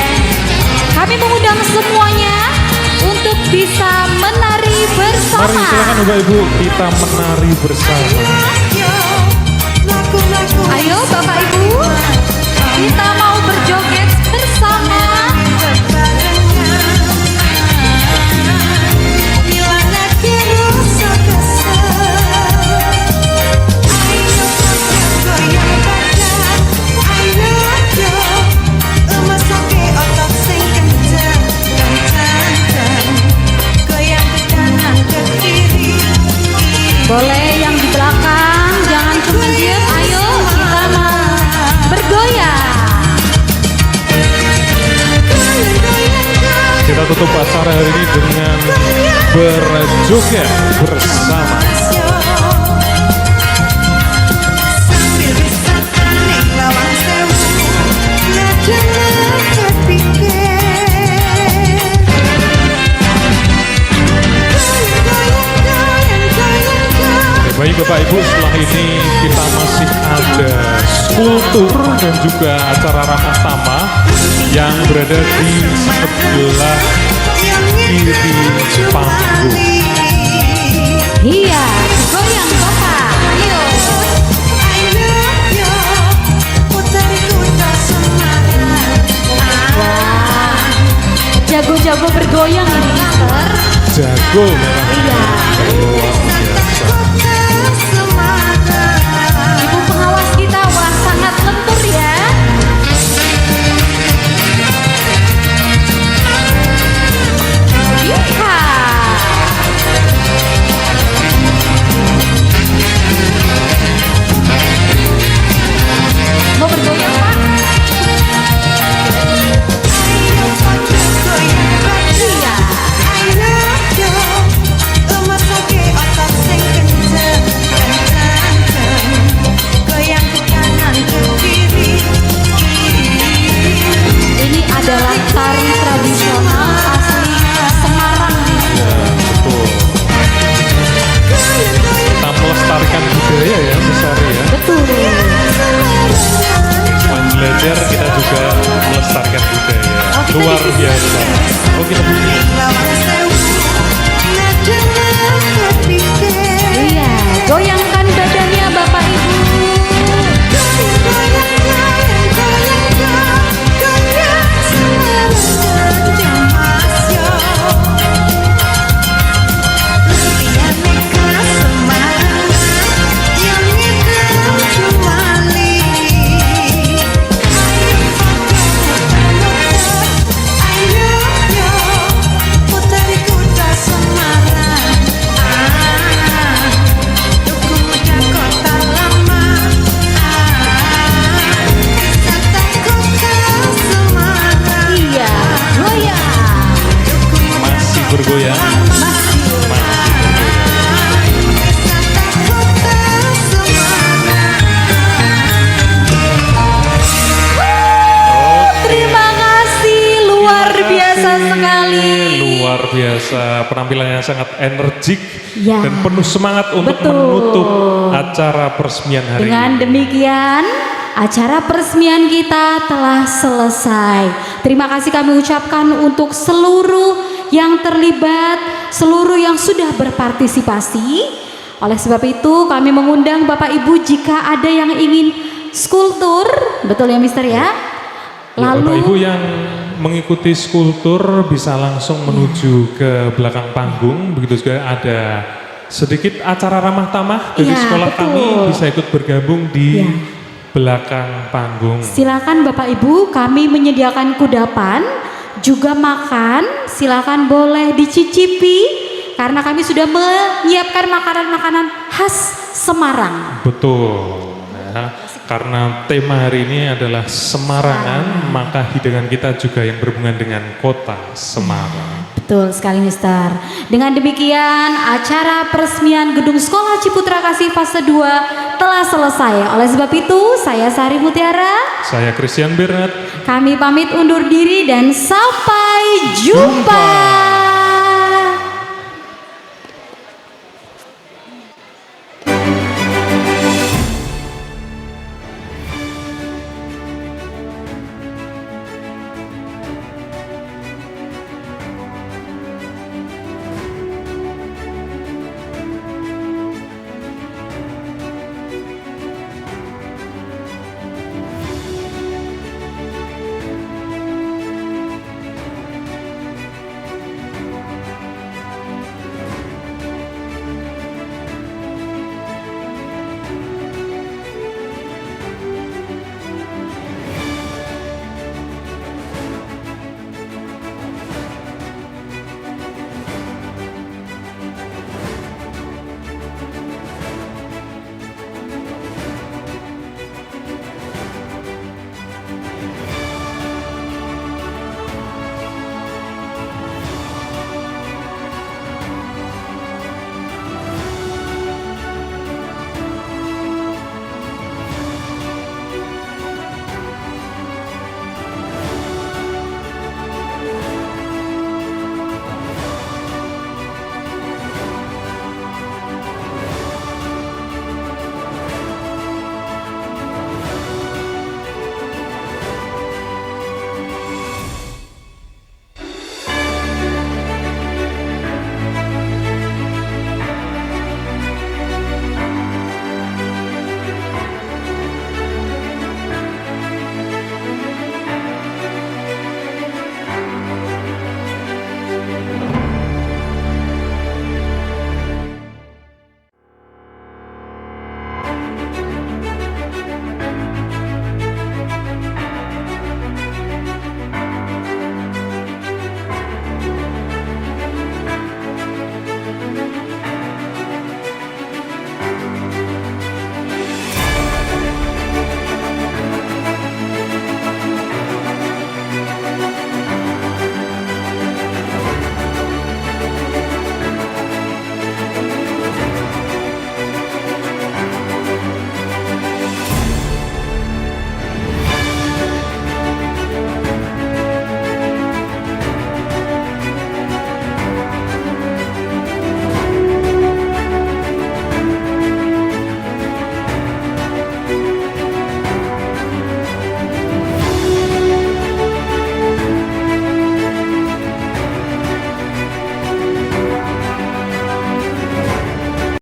Kami mengundang semuanya untuk bisa menari bersama. Mari silakan Bapak Ibu, kita menari bersama. Ayo Bapak Ibu, kita mau berjoget bersama. Boleh yang di belakang, jangan cuma diam. Ayo kita mau bergoyang. Kita tutup acara hari ini dengan berjoget bersama. Baik Bapak Ibu, setelah ini kita masih ada skulptur dan juga acara ramah tamah yang berada di sebelah kiri panggung. Iya, goyang Bapak, ayo. Wah, jago-jago bergoyang ini Mister. Jago memang. Iya. Luar biasa. Ibu pengawas kita, wah sangat lentur ya. Iya. Mau bergoyang Pak? Iya. belajar, kita juga melestarikan budaya. kita Luar bisa. biasa. Oh, kita Iya, goyangkan badannya Bapak Ibu. Iya, goyang. masih bergoyang. Masih bergoyang. Terima kasih, luar Terima biasa kasih. sekali. Luar biasa, penampilannya sangat energik Ya, dan penuh semangat untuk betul. menutup acara peresmian hari Dengan ini. demikian, acara peresmian kita telah selesai. Terima kasih kami ucapkan untuk seluruh yang terlibat, seluruh yang sudah berpartisipasi. Oleh sebab itu, kami mengundang Bapak Ibu jika ada yang ingin skulptur, betul ya Mister ya? Ya, Bapak Lalu Ibu yang mengikuti skulptur bisa langsung menuju ke belakang panggung. Begitu juga ada sedikit acara ramah tamah dari Iya, sekolah betul. kami bisa ikut bergabung di Iya. belakang panggung. silakan Bapak Ibu, kami menyediakan kudapan, juga makan, silakan boleh dicicipi karena kami sudah menyiapkan makanan-makanan khas Semarang. Betul. Nah, karena tema hari ini adalah Semarangan, maka hidangan kita juga yang berhubungan dengan kota Semarang. Betul sekali Mister. Dengan demikian acara peresmian Gedung Sekolah Ciputra Kasih fase 2 telah selesai. Oleh sebab itu saya Sari Mutiara, Saya Christian Bernard. kami pamit undur diri dan sampai jumpa.